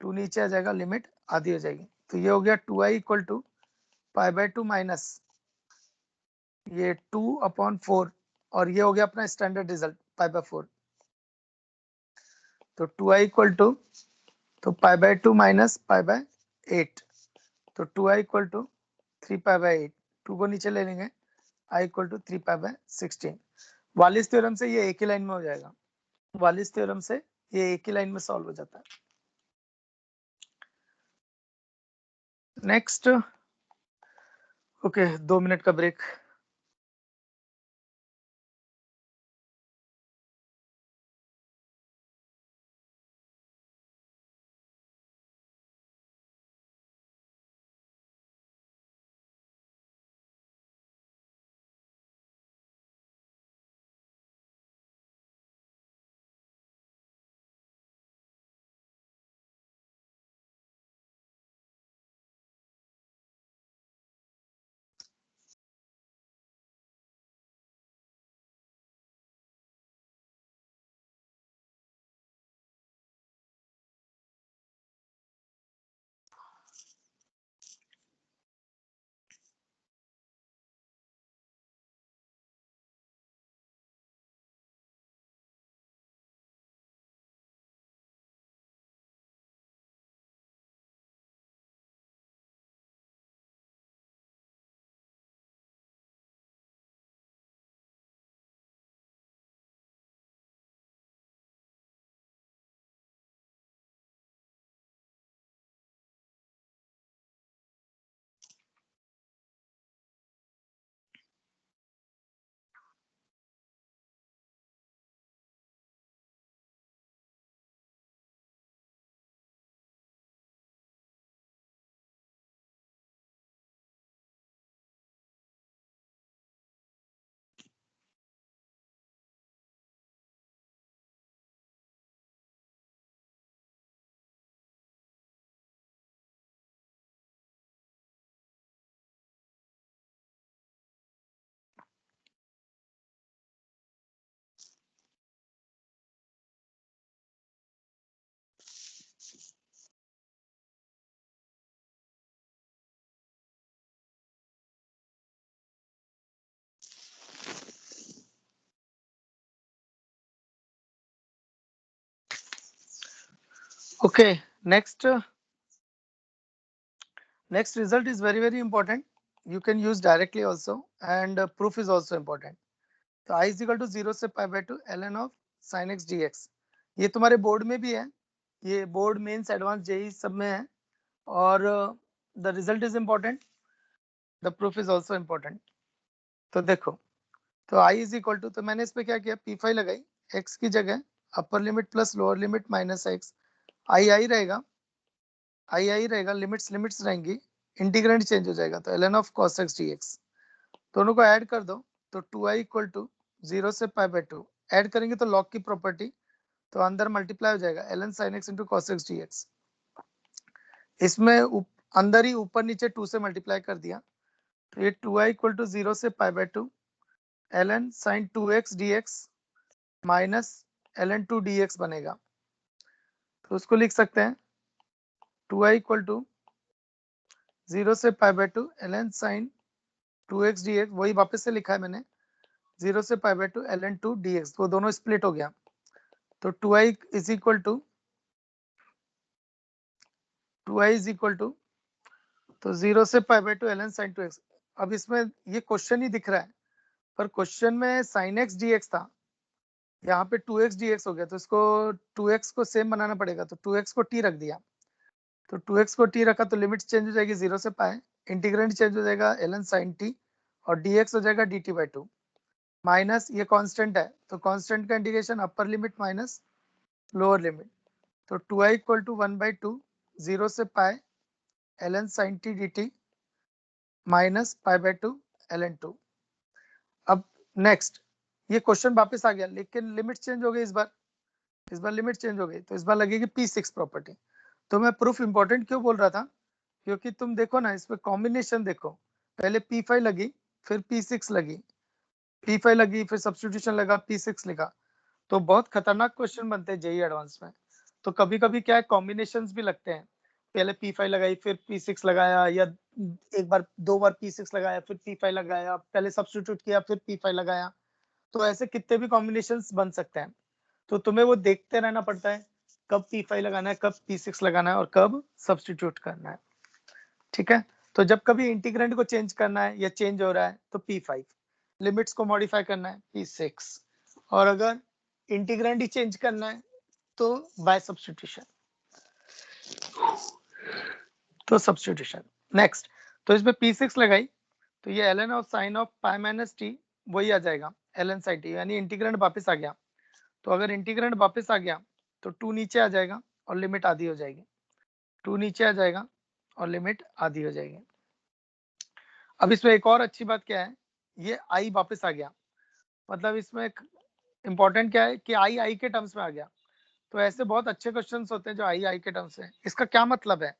2 नीचे आ जाएगा लिमिट आधी हो जाएगी। तो ये हो गया 2i इक्वल टू पाई/2 माइनस ये 2/4 और ये हो गया अपना स्टैंडर्ड रिजल्ट पाई/4। तो 2i इक्वल टू, तो पाई/2 माइनस पाई/8, तो 2i इक्वल टू 3 पाई/8, 2 को नीचे ले लेंगे, i इक्वल टू 3 पाई/16। वालिस थ्योरम से ये एक ही लाइन में हो जाएगा, वालिस थ्योरम से ये एक ही लाइन में सॉल्व हो जाता है। नेक्स्ट, ओके 2 मिनट का break. Okay, next result is very important. You can use directly also, and proof is also important. तो I is equal to 0 से pi by 2 ln of sin x dx. ये तुम्हारे board में भी है, ये board mains advance JEE सब में है, और the result is important, the proof is also important. तो देखो, तो I इज इक्वल टू, तो मैंने इस पे क्या किया, P5 लगाई, x की जगह upper limit plus lower limit minus x, I रहेगा, लिमिट्स रहेंगी, इंटीग्रेंड चेंज हो जाएगा, तो ln of cos x dx. दोनों को ऐड कर दो, तो 2i इक्वल टू 0 से पाई बाय 2 ऐड करेंगे तो लॉग की प्रॉपर्टी, तो अंदर मल्टीप्लाई हो जाएगा ln sin x into cos x dx. इसमें अंदर ही ऊपर नीचे 2 से मल्टीप्लाई कर दिया, तो ये 2i इक्वल टू 0 से pi by 2 ln sin 2x dx minus ln 2 dx बनेगा. तो उसको लिख सकते हैं 2i इक्वल टू 0 से pi by 2 ln sin 2x dx, वही वापस से लिखा है मैंने, 0 से पाई बाय 2 ln 2 dx, वो दोनों स्प्लिट हो गया, तो 2i इज इक्वल टू तो 0 से pi by 2 ln sin 2x. अब इसमें ये क्वेश्चन ही दिख रहा है, पर क्वेश्चन में sin x dx था, यहाँ पे 2x dx हो गया, तो इसको 2x को सेम बनाना पड़ेगा, तो 2x को t रख दिया, तो 2x को t रखा तो लिमिट चेंज हो जाएगी 0 से पाई, इंटीग्रेंड चेंज हो जाएगा ln sin t, और dx हो जाएगा dt बाय 2, माइनस ये कांस्टेंट है, तो कांस्टेंट का integration upper limit minus lower limit, तो 2i इक्वल टू 1 बाई 2 0 से पाई ln sin t dt minus pi by 2 ln 2. अब नेक्स्ट, ये क्वेश्चन वापस आ गया, लेकिन लिमिट चेंज हो गई, इस बार लिमिट चेंज हो गई, तो इस बार लगेगी P6 प्रॉपर्टी. तो मैं प्रूफ इंपॉर्टेंट क्यों बोल रहा था, क्योंकि तुम देखो ना, इसमें कॉम्बिनेशन देखो, पहले P5 लगी, फिर P6 लगी, P5 लगी, फिर सब्स्टिट्यूशन लगा, P6 लिखा, तो बहुत खतरनाक क्वेश्चन बनते हैं जेई एडवांस में. तो कभी कभी क्या है, कॉम्बिनेशंस भी लगते हैं, पहले P5 लगाई, फिर P6 लगाया, या एक बार 2 बार P6 लगाया, फिर P5 लगाया, पहले सब्स्टिट्यूट किया, फिर P5 लगाया, तो ऐसे कितने भी कॉम्बिनेशंस बन सकते हैं. तो तुम्हें वो देखते रहना पड़ता है, कब P5 लगाना है, कब P6 लगाना है, और कब सब्स्टिट्यूट करना है. ठीक है, तो जब कभी इंटीग्रेंड को चेंज करना है या चेंज हो रहा है तो P5, लिमिट्स को मॉडिफाई करना है P6, और अगर इंटीग्रेंड ही चेंज करना है तो बाय सब्स्टिट्यूशन, तो सब्स्टिट्यूशन. नेक्स्ट, तो इसमें P6 लगाई, तो ये ln of sine of pi minus T वही आ जाएगा ln साइन टी, यानी इंटीग्रेंड वापस आ गया. तो अगर इंटीग्रेंड वापस आ गया तो 2 नीचे आ जाएगा और लिमिट आधी हो जाएगी, 2 नीचे आ जाएगा और लिमिट आधी हो जाएगी. अब इसमें एक और अच्छी बात क्या है, ये आई वापस आ गया, मतलब इसमें इंपॉर्टेंट क्या है कि आई के टर्म्स में आ गया. तो ऐसे बहुत अच्छे क्वेश्चंस होते हैं जो आई के टर्म्स में. इसका क्या मतलब है,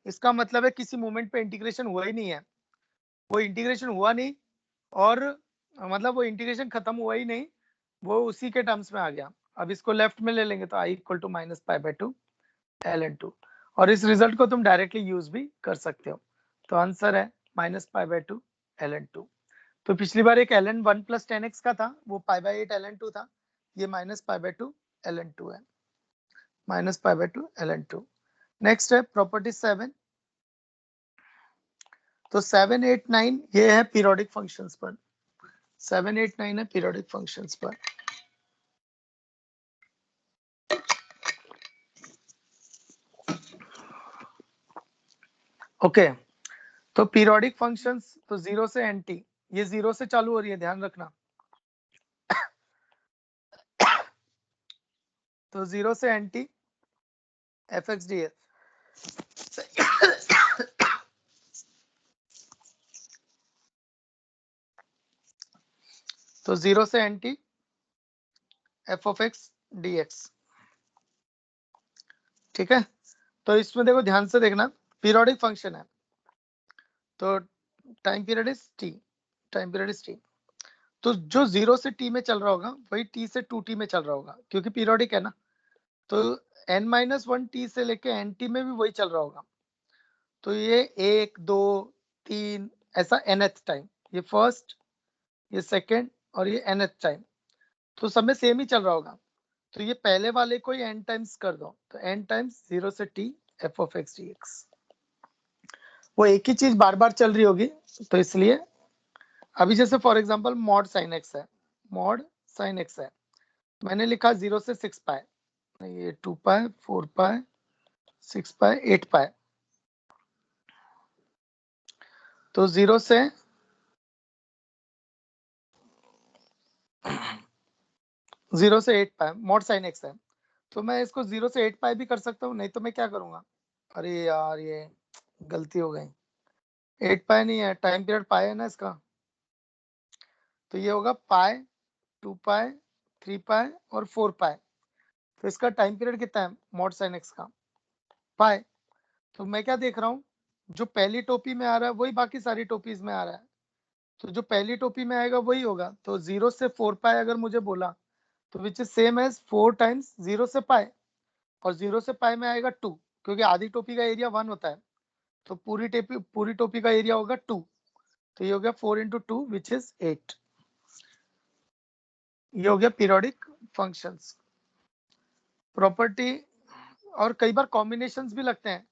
इसका मतलब है किसी मोमेंट पे इंटीग्रेशन हुआ ही नहीं है, वो इंटीग्रेशन हुआ नहीं, और मतलब वो इंटीग्रेशन खत्म हुआ ही नहीं, वो उसी के टर्म्स में आ गया. अब इसको लेफ्ट में ले लेंगे तो I equal to minus pi by 2 ln 2, और इस रिजल्ट को तुम डायरेक्टली यूज भी कर सकते हो. तो आंसर है माइनस पाई बाय 2 ln 2. तो पिछली बार एक ln 1 प्लस 10x का था, वो पाई बाय 8 ln 2 था, ये माइनस पाई बाय 2 ln 2 है, minus pi by 2 ln 2. Next है प्रॉपर्टी 7. तो 7, 8, 9 ये है पीरियोडिक फंक्शंस पर, 7, 8, 9 है पीरियोडिक फंक्शंस पर. ओके, तो पीरियोडिक फंक्शंस, तो 0 से nt, ये 0 से चालू हो रही है, ध्यान रखना. तो 0 से nt fx dx, तो 0 से nt f of x dx. ठीक है, तो इसमें देखो, ध्यान से देखना, पीरियोडिक फंक्शन है, तो टाइम पीरियड इज t, तो जो 0 से t में चल रहा होगा वही t से 2t में चल रहा होगा, क्योंकि पीरियोडिक है ना. तो n-1 t से लेके nt में भी वही चल रहा होगा. तो ये 1, 2, 3 ऐसा nth टाइम, ये फर्स्ट, ये सेकंड, और ये nth टाइम, तो सब में सेम ही चल रहा होगा. तो ये पहले वाले को ही n टाइम्स कर दो, तो n टाइम्स 0 से t f of x dx। वो एक ही चीज बार बार चल रही होगी, तो इसलिए अभी जैसे for example mod sine x है, मॉड साइन x है, मैंने लिखा 0 से 6 पाई, ये 2 पाई 4 पाई 6 पाई 8 पाई, तो 0 से 8 पाई मॉड साइन x है, तो मैं इसको 0 से 8 पाई भी कर सकता हूँ। नहीं तो मैं क्या करूंगा, अरे यार ये गलती हो गई, 8 पाई नहीं है, टाइम पीरियड पाई है ना इसका, तो ये होगा पाई 2 पाई 3 पाई और 4 पाई। तो इसका टाइम पीरियड कितना है मॉड साइन x का, पाई। तो मैं क्या देख रहा हूँ, जो पहली टोपी में आ रहा है वही बाकी सारी टोपीज में आ रहा है, तो जो पहली टोपी में आएगा वही होगा। तो 0 से 4 पाई अगर मुझे बोला, तो which is same as 4 times 0 से पाई, और 0 से पाई में आएगा 2, क्योंकि आधी टोपी का एरिया 1 होता है, तो पूरी टोपी का एरिया होगा 2, तो ये हो गया 4 इंटू 2 विच इज 8। ये हो गया पीरियोडिक फंक्शंस प्रॉपर्टी। और कई बार कॉम्बिनेशंस भी लगते हैं,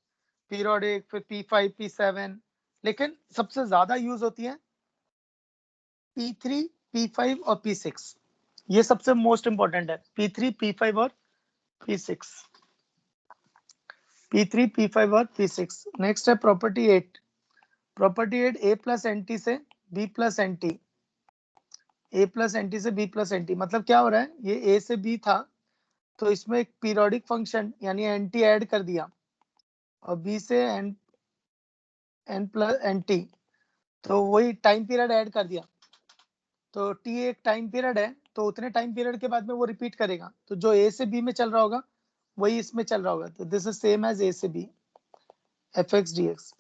पीरियोडिक फिर P5 P7, लेकिन सबसे ज्यादा यूज होती है P3 P5 और P6, ये सबसे मोस्ट इंपॉर्टेंट है, P3 P5 और P6, P3 P5 और P6। नेक्स्ट है property 8, property 8 A plus NT से B plus NT, A plus NT से B प्लस NT, मतलब क्या हो रहा है, ये A से B था, तो इसमें एक पीरियोडिक फंक्शन यानी NT ऐड कर दिया, और B से N प्लस NT, तो वही टाइम पीरियड ऐड कर दिया, तो T एक टाइम पीरियड है, तो उतने टाइम पीरियड के बाद में वो रिपीट करेगा, तो जो A से B में चल रहा होगा वही इसमें चल रहा होगा, तो this is same as A से B fx dx।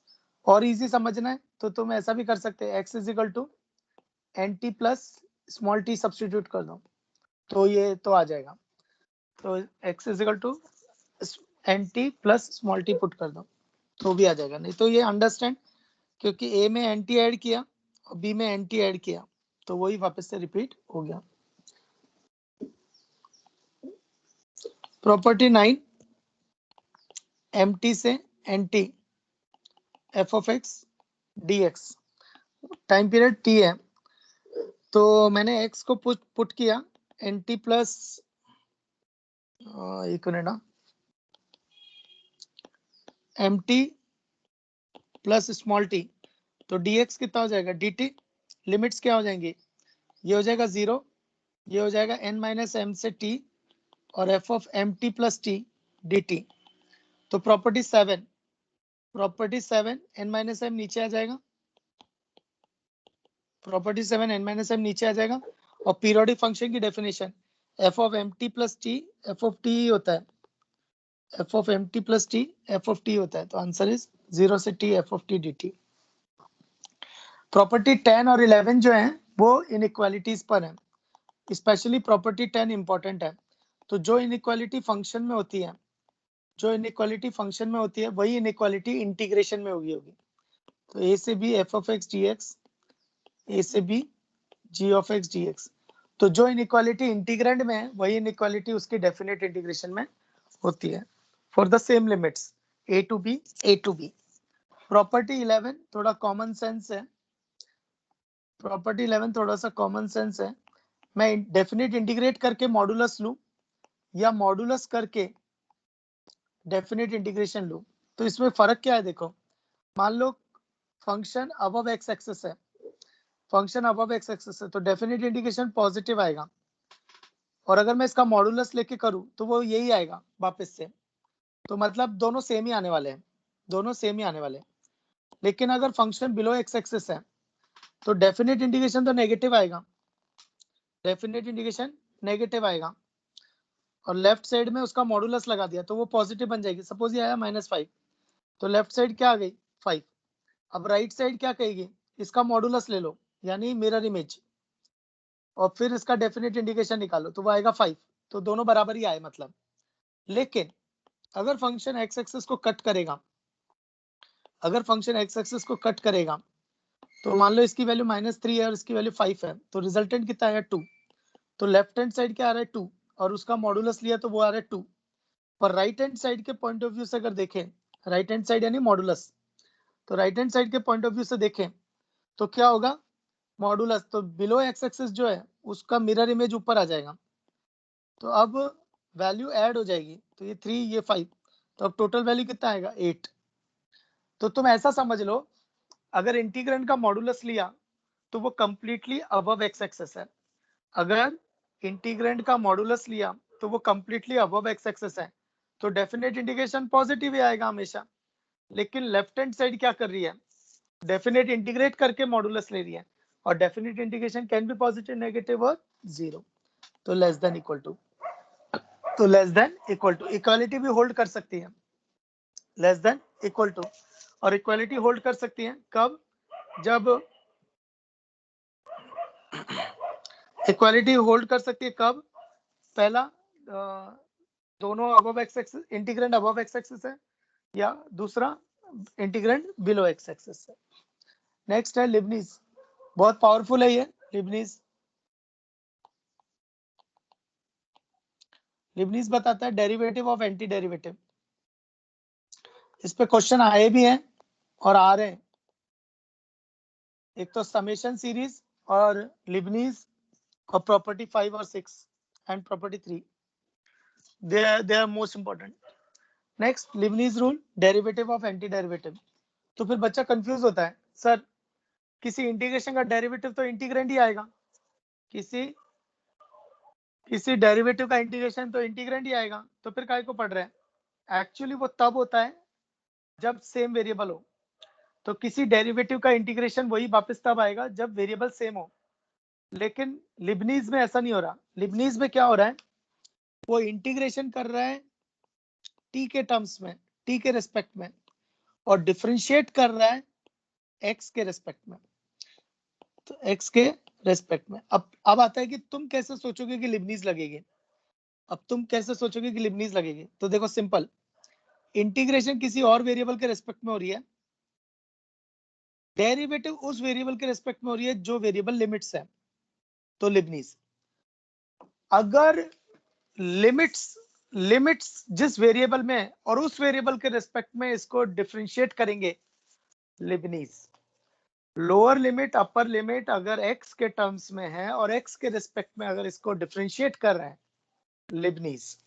और इजी समझना है तो तुम ऐसा भी कर सकते हैं, x is equal to NT plus small t substitute कर दो, तो ये तो आ जाएगा, तो x is equal to NT plus small t put कर दो तो भी आ जाएगा। नहीं तो ये अंडरस्टैंड, क्योंकि A में NT ऐड किया और B में NT ऐड किया, तो वही वापस से रिपीट हो गया। प्रॉपर्टी 9 MT से NT f of x dx, time period t है, तो मैंने x को पुट किया NT प्लस एक मिनट ना, MT प्लस स्मॉल t, तो dx कितना हो जाएगा dt, लिमिट्स क्या हो जाएंगी, ये हो जाएगा 0, ये हो जाएगा n माइनस m से t, और f of mt plus t dt। तो प्रॉपर्टी 7 n माइनस m नीचे आ जाएगा, प्रॉपर्टी 7 n माइनस m नीचे आ जाएगा, और पीरियोडिक फंक्शन की definition f of mt plus t f of t होता है, f of mt plus t f of t होता है, तो आंसर इज 0 से t f of t dt। Property 10 और 11 जो है वो इनइक्वालिटीज पर है, स्पेशली प्रॉपर्टी 10 इंपॉर्टेंट है। तो जो इनइक्वालिटी फंक्शन में होती है, वही इनइक्वालिटी इंटीग्रेशन में होगी। तो a से b f of x dx, a से b g of x dx, तो जो इनइक्वालिटी इंटीग्रेंड में है वही इनइक्वालिटी उसकी डेफिनेट इंटीग्रेशन में होती है, for the same limits a to b। Property 11 थोड़ा कॉमन सेंस है, प्रॉपर्टी 11 थोड़ा सा कॉमन सेंस है, मैं डेफिनेट इंटीग्रेट करके मॉडुलस लूं या मॉडुलस करके डेफिनेट इंटीग्रेशन लूं, तो इसमें फर्क क्या है, देखो मान लो फंक्शन अबव एक्स एक्सिस है, तो डेफिनेट इंटीग्रेशन पॉजिटिव आएगा, और अगर मैं इसका मॉडुलस लेके करूं तो वो यही आएगा वापस से, तो मतलब दोनों सेम ही आने वाले हैं। लेकिन अगर फंक्शन बिलो एक्स एक्सिस है तो डेफिनेट इंटीग्रेशन तो नेगेटिव आएगा, और लेफ्ट साइड में उसका मॉडुलस लगा दिया तो वो पॉजिटिव बन जाएगी। सपोज ये आया -5, तो लेफ्ट साइड क्या आ गई 5, अब राइट साइड क्या कहेगी, इसका मॉडुलस ले लो यानी मिरर इमेज, और फिर इसका डेफिनेट इंटीग्रेशन निकालो तो वो आएगा 5, तो दोनों बराबर ही आए मतलब। लेकिन अगर फंक्शन एक्स एक्सिस को कट करेगा, तो मान लो इसकी वैल्यू -3 है और इसकी वैल्यू 5 है, तो रिजल्टेंट कितना आया 2, तो लेफ्ट हैंड साइड क्या आ रहा है 2, और उसका मॉडुलस लिया तो वो आ रहा है 2। पर राइट हैंड साइड के पॉइंट ऑफ व्यू से अगर देखें, राइट हैंड साइड यानी मॉडुलस, तो राइट हैंड साइड के पॉइंट ऑफ व्यू से देखें तो क्या होगा, मॉडुलस तो बिलो एक्स एक्सिस जो है उसका मिरर इमेज ऊपर आ जाएगा, तो अब वैल्यू ऐड हो जाएगी, तो ये 3 ये 5, तो अब टोटल वैल्यू कितना आएगा 8। तो तुम ऐसा समझ लो, अगर इंटीग्रेंड का मॉडुलस लिया तो वो कंप्लीटली अबव एक्स एक्सिस है, अगर इंटीग्रेंड का मॉडुलस लिया तो वो कंप्लीटली अबव एक्स एक्सिस है, तो डेफिनेट इंटीग्रेशन पॉजिटिव ही आएगा हमेशा। लेकिन लेफ्ट हैंड साइड क्या कर रही है, डेफिनेट इंटीग्रेट करके मॉडुलस ले रही है, और definite integration can be positive, negative और जीरो, तो लेस देन इक्वल टू, तो less than equal to, equality भी होल्ड कर सकती है लेस देन इक्वल टू, और इक्वालिटी होल्ड कर सकती है कब, जब इक्वालिटी होल्ड कर सकती है कब, पहला दोनों above x axis, integrand above x axis है, या दूसरा इंटीग्रेंड बिलो एक्स एक्सिस है। नेक्स्ट है लिबनीज, बहुत पावरफुल है ये लिबनीज। लिबनीज बताता है डेरिवेटिव ऑफ एंटी डेरिवेटिव। इस पे क्वेश्चन आए भी हैं और आ रहे हैं, एक तो समेशन सीरीज और लिबनीज और प्रॉपर्टी 5 और 6 and property 3, they are most important. Next Leibniz rule, derivative of anti derivative. तो फिर बच्चा कंफ्यूज होता है, सर किसी इंटीग्रेशन का डेरिवेटिव तो इंटीग्रेंड ही आएगा, किसी डेरिवेटिव का इंटीग्रेशन तो इंटीग्रेंड ही आएगा, तो फिर काय को पढ़ रहे हैं। एक्चुअली वो तब होता है जब सेम वेरिएबल हो, तो किसी डेरिवेटिव का इंटीग्रेशन वही वापस तब आएगा जब वेरिएबल सेम हो। लेकिन लिबनीज में ऐसा नहीं हो रहा, लिबनीज में क्या हो रहा है, वो इंटीग्रेशन कर रहा है टी के टर्म्स में, टी के रेस्पेक्ट में, और डिफरेंशिएट कर रहा है एक्स के रेस्पेक्ट में, तो एक्स के रेस्पेक्ट में। अब आता है कि तुम कैसे सोचोगे कि लिबनीज लगेगी, अब तुम कैसे सोचोगे कि लिबनीज लगेगी, तो देखो सिंपल, इंटीग्रेशन किसी और वेरिएबल के रेस्पेक्ट में हो रही है, डेरिवेटिव उस वेरिएबल के रेस्पेक्ट में हो रही है जो वेरिएबल लिमिट्स है, तो लिबनीज। अगर लिमिट्स जिस वेरिएबल में और उस वेरिएबल के रेस्पेक्ट में इसको डिफरेंशिएट करेंगे, Leibniz. Lower limit upper limit अगर x के टर्म्स में है और x के रिस्पेक्ट में अगर इसको डिफरेंशिएट कर रहे हैं, लिबनीज।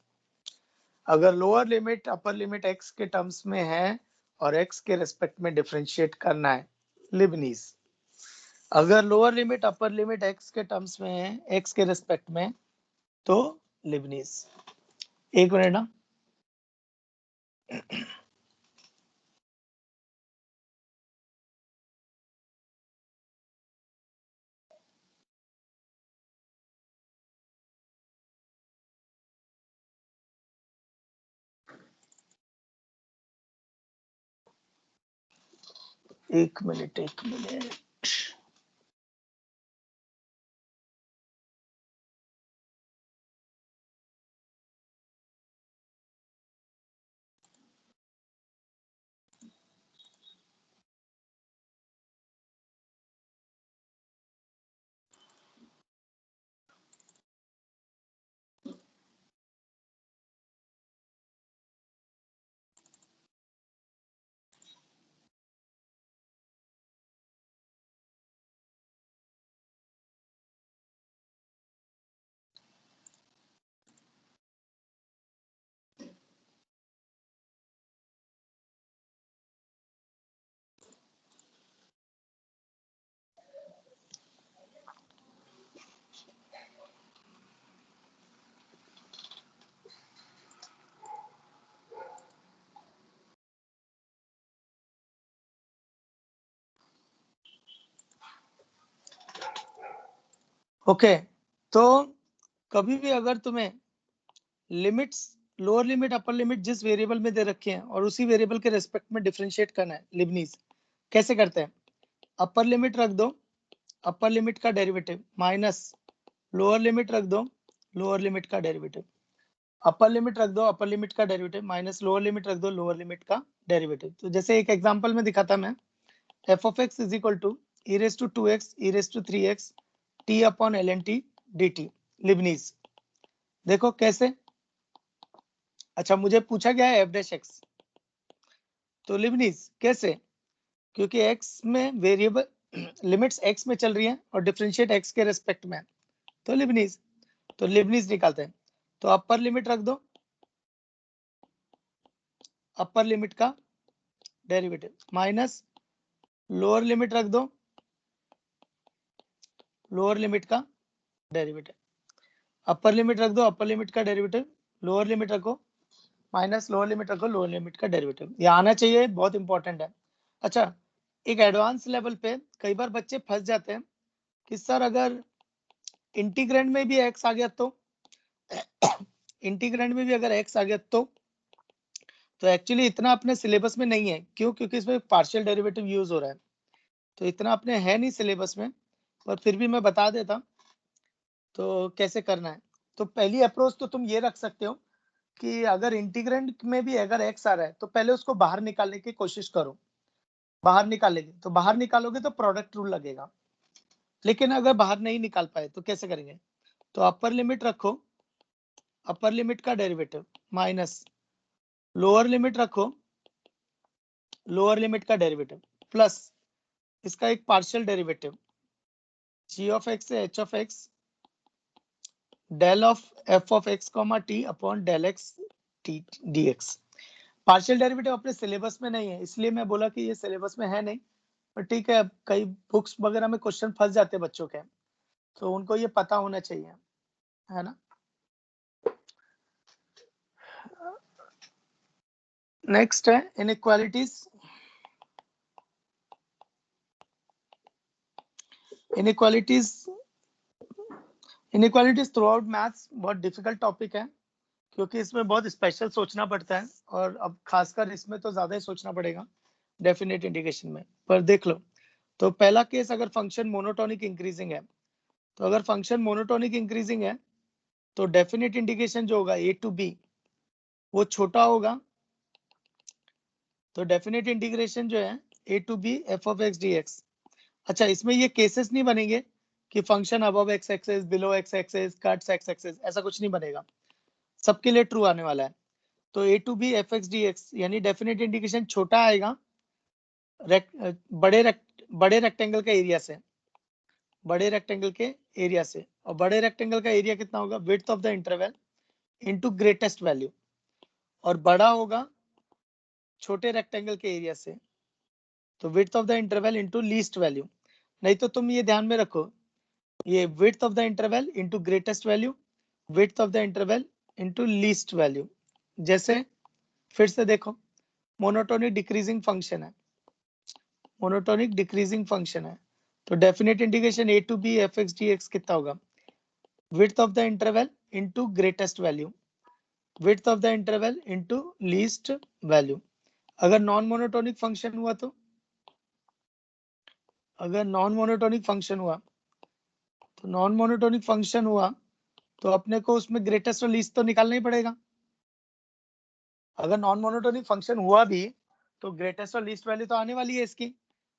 अगर lower limit upper limit x के टर्म्स में है और x के रिस्पेक्ट में डिफरेंशिएट करना है, लिबनीज। अगर lower limit upper limit x के टर्म्स में है x के रिस्पेक्ट में, तो लिबनीज। एक मिनट ना, एक मिनट। ओके, तो कभी भी अगर तुम्हें limits, lower limit upper limit जिस वेरिएबल में दे रखे हैं और उसी वेरिएबल के रेस्पेक्ट में डिफरेंशिएट करना है, लिबनीज कैसे करते हैं, अपर लिमिट रख दो, अपर लिमिट का डेरिवेटिव, माइनस लोअर लिमिट रख दो, लोअर लिमिट का डेरिवेटिव, अपर लिमिट रख दो, अपर लिमिट का डेरिवेटिव, माइनस लोअर लिमिट रख दो, लोअर लिमिट का डेरिवेटिव। तो जैसे एक एग्जांपल में दिखाता मैं, f of x is equal to e raised to 2x e raised to 3x t upon ln t dt, Leibniz. देखो कैसे, अच्छा मुझे पूछा गया है एफ डैश एक्स, तो लिबनीज कैसे, क्योंकि एक्स में वेरिएबल लिमिट्स एक्स में चल रही है और डिफरेंशिएट एक्स के रेस्पेक्ट में, तो लिबनीज निकालते हैं। तो अपर लिमिट रख दो, अपर लिमिट का डेरिवेटिव माइनस लोअर लिमिट रख दो, लोअर लिमिट का डेरिवेटिव, अपर लिमिट रख दो, अपर लिमिट का डेरिवेटिव, लोअर लिमिट रखो माइनस लोअर लिमिट रखो, लोअर लिमिट का डेरिवेटिव। ये आना चाहिए, बहुत इंपॉर्टेंट है। अच्छा, एक एडवांस लेवल पे कई बार बच्चे फंस जाते हैं कि सर अगर इंटीग्रेंड में भी एक्स आ गया तो इंटीग्रेंड में भी अगर एक्स आ गया तो एक्चुअली इतना अपने सिलेबस में नहीं है। क्यों? क्योंकि इसमें पार्शियल डेरिवेटिव यूज हो रहा है, तो इतना अपने है नहीं सिलेबस में, पर फिर भी मैं बता देता तो कैसे करना है। तो पहली अप्रोच तो तुम ये रख सकते हो कि अगर इंटीग्रेंड में भी अगर एक्स आ रहा है तो पहले उसको बाहर निकालने की कोशिश करो। बाहर निकालेंगे तो बाहर निकालोगे तो प्रोडक्ट रूल लगेगा, लेकिन अगर बाहर नहीं निकाल पाए तो कैसे करेंगे? तो अपर लिमिट रखो, अपर लिमिट का डेरिवेटिव माइनस लोअर लिमिट रखो, लोअर लिमिट का डेरिवेटिव प्लस इसका एक partial derivative g of x से h of x del of f of x comma t upon del x t dx। Partial derivative अपने syllabus में नहीं है, इसलिए मैं बोला कि ये सिलेबस में है नहीं, पर ठीक है, कई बुक्स वगैरह में क्वेश्चन फंस जाते हैं बच्चों के, तो उनको ये पता होना चाहिए, है ना। नेक्स्ट है inequalities. Inequalities through out maths बहुत डिफिकल्ट टॉपिक है, क्योंकि इसमें बहुत स्पेशल सोचना पड़ता है, और अब खासकर इसमें तो ज्यादा ही सोचना पड़ेगा डेफिनेट इंटीग्रेशन में। पर देख लो, तो पहला केस, अगर फंक्शन मोनोटोनिक इंक्रीजिंग है, तो अगर फंक्शन मोनोटोनिक इंक्रीजिंग है तो डेफिनेट इंटीग्रेशन जो होगा ए टू बी वो छोटा होगा, तो डेफिनेट इंटीग्रेशन जो है a to B f of x d x. अच्छा, इसमें ये केसेस नहीं बनेंगे कि function above x axis, below x axis, cuts x axis, ऐसा कुछ नहीं बनेगा, सबके लिए ट्रू आने वाला है। तो a to B f x d x यानी डेफिनेट इंटीग्रेशन छोटा आएगा बड़े रेक्टेंगल के एरिया से, बड़े रेक्टेंगल के एरिया से, और बड़े रेक्टेंगल का एरिया कितना होगा? Width of the interval into greatest value, और बड़ा होगा छोटे रेक्टेंगल के एरिया से, तो width of the interval into least value. नहीं तो तुम ये ध्यान में रखो, ये width of the interval into greatest value, width of the interval into least value. जैसे फिर से देखो, मोनोटोनिक डिक्रीजिंग फंक्शन है, मोनोटोनिक डिक्रीजिंग फंक्शन है, तो definite integration A to B f x d x कितना होगा? Width of the interval into greatest value, width of the interval into least value. अगर नॉन मोनोटोनिक फंक्शन हुआ तो, अगर non monotonic function हुआ तो, नॉन मोनोटोनिक फंक्शन हुआ तो अपने को उसमें ग्रेटेस्ट और लीस्ट तो निकालना ही पड़ेगा। अगर नॉन मोनोटोनिक फंक्शन हुआ भी तो ग्रेटेस्ट और लीस्ट वैल्यू तो आने वाली है इसकी,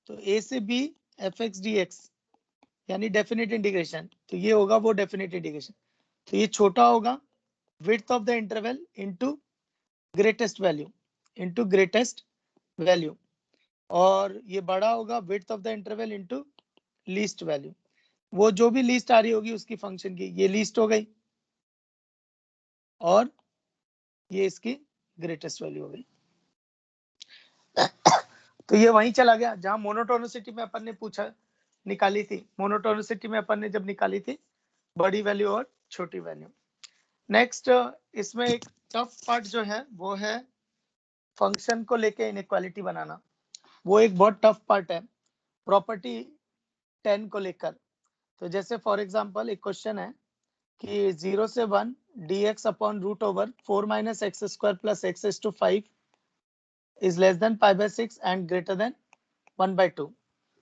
तो ए से B f x d x यानी डेफिनेट इंटीग्रेशन, तो ये होगा वो डेफिनेट इंटीग्रेशन। तो ये छोटा होगा width of the interval into greatest value, into greatest value, और ये बड़ा होगा width of the interval into least value. वो जो भी लीस्ट आ रही होगी उसकी फंक्शन की, ये लीस्ट हो गई और ये इसकी ग्रेटेस्ट वैल्यू हो गई। तो ये वहीं चला गया जहां मोनोटोनिसिटी में अपन ने पूछा निकाली थी, मोनोटोनिसिटी में अपन ने जब निकाली थी बड़ी वैल्यू और छोटी वैल्यू। नेक्स्ट, इसमें एक टफ पार्ट जो है वो है फंक्शन को लेके इनइक्वालिटी बनाना, वो एक बहुत टफ पार्ट है प्रॉपर्टी 10 को लेकर। तो जैसे फॉर एग्जांपल एक क्वेश्चन है कि 0 से 1 dx upon root over 4 minus x square plus x is to 5 is less than pi by 6 and greater than 1/2।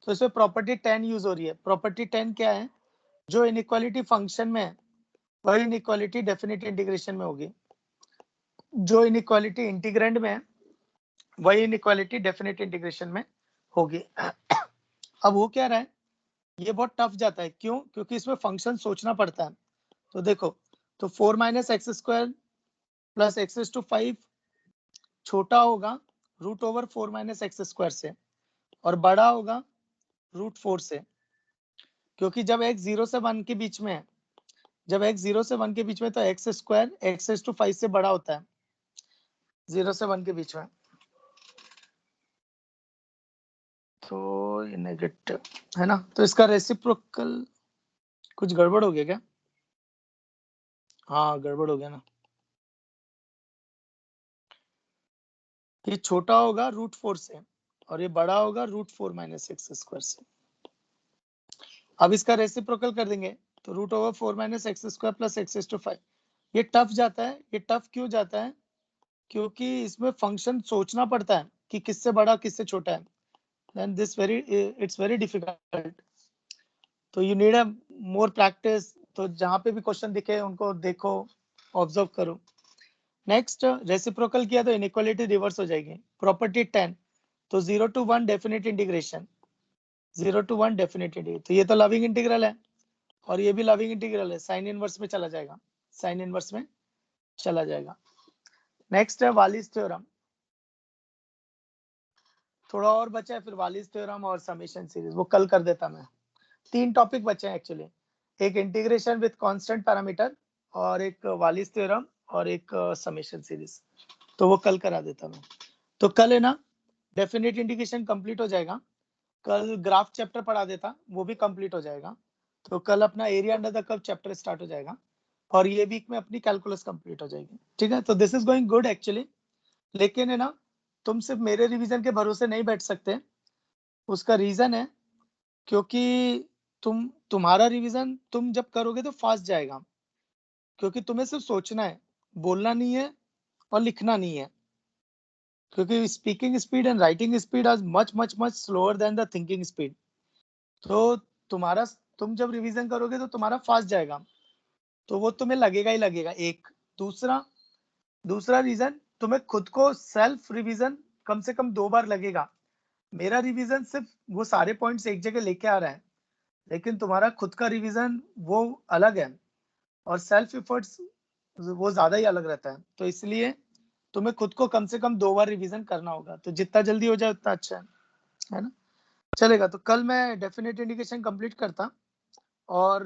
तो इसमें प्रॉपर्टी 10 यूज हो रही है। प्रॉपर्टी 10 क्या है? जो इनइक्वालिटी फंक्शन में है वही इनइक्वालिटी डेफिनेट इंटीग्रेशन में होगी, जो इनइक्वालिटी इंटीग्रेंड में है वही इनइक्वालिटी डेफिनेट इंटीग्रेशन में होगी। अब हो क्या रहा है, ये बहुत टफ जाता है। क्यों? क्योंकि इसमें फंक्शन सोचना पड़ता है। तो देखो, तो 4 minus x square plus x to 5 छोटा होगा root over 4 minus x square से और बड़ा होगा रूट 4 से, क्योंकि जब x 0 से 1 के बीच में है, जब x 0 से 1 के बीच में तो एक्स स्क्वायर एक्स टू 5 से बड़ा होता है 0 से 1 के बीच में। तो ये नेगेटिव है ना, तो इसका रेसिप्रोकल कुछ गड़बड़ हो गया क्या? हाँ गड़बड़ हो गया ना, ये छोटा होगा रूट 4 से और ये बड़ा होगा रूट 4 माइनस एक्स स्क्वायर से। अब इसका रेसिप्रोकल कर देंगे तो root over 4 minus x square plus x to 5। ये टफ जाता है, ये टफ क्यों जाता है? क्योंकि इसमें फंक्शन सोचना पड़ता है कि किससे बड़ा किससे छोटा है, then this it's very difficult, तो you need a more practice। तो जहां पे भी क्वेश्चन दिखे उनको देखो, ऑब्जर्व करो। नेक्स्ट रेसिप्रोकल किया तो इनइक्वालिटी रिवर्स हो जाएगी। प्रॉपर्टी 10, तो 0 to 1 definite integration, 0 to 1 definite integration, तो ये तो लविंग इंटीग्रल है और ये भी लविंग इंटीग्रल है, साइन इनवर्स में चला जाएगा, साइन इनवर्स में चला जाएगा। नेक्स्ट है वालिस थ्योरम, थोड़ा और बचा है फिर वालिस थ्योरम और समेशन सीरीज, वो कल कर देता मैं। 3 टॉपिक बचे हैं एक्चुअली, एक इंटीग्रेशन विद कांस्टेंट पैरामीटर और एक वालिस थ्योरम और एक समेशन सीरीज, तो वो कल करा देता मैं। तो कल है ना डेफिनेट इंटीग्रेशन कंप्लीट हो जाएगा, कल ग्राफ चैप्टर पढ़ा देता, वो भी कंप्लीट हो जाएगा। तो कल अपना area under the curve chapter start हो जाएगा और ये वीक में अपनी कैलकुलस कंप्लीट हो जाएगी, ठीक है। तो this is going good actually, लेकिन है ना तुम सिर्फ मेरे रिवीजन के भरोसे नहीं बैठ सकते। उसका रीजन है क्योंकि तुम्हारा रिवीजन तुम जब करोगे तो फास्ट जाएगा, क्योंकि तुम्हें सिर्फ सोचना है, बोलना नहीं है और लिखना नहीं है, क्योंकि speaking speed and writing speed are much much much slower than the thinking speed. तो तुम जब रिवीजन करोगे तो तुम्हारा फास्ट जाएगा, तो वो तुम्हें लगेगा ही लगेगा। एक दूसरा रीजन, तुम्हें खुद को सेल्फ रिवीजन कम से कम 2 बार लगेगा। मेरा रिवीजन सिर्फ वो सारे पॉइंट्स एक जगह लेके आ रहा है, लेकिन तुम्हारा खुद का रिवीजन वो अलग है और सेल्फ एफर्ट्स वो ज्यादा ही अलग रहता है। तो इसलिए तुम्हें खुद को कम से कम 2 बार रिवीजन करना होगा, तो जितना जल्दी हो जाए उतना अच्छा है ना। चलेगा, तो कल मैं डेफिनेट इंटीग्रेशन कंप्लीट करता और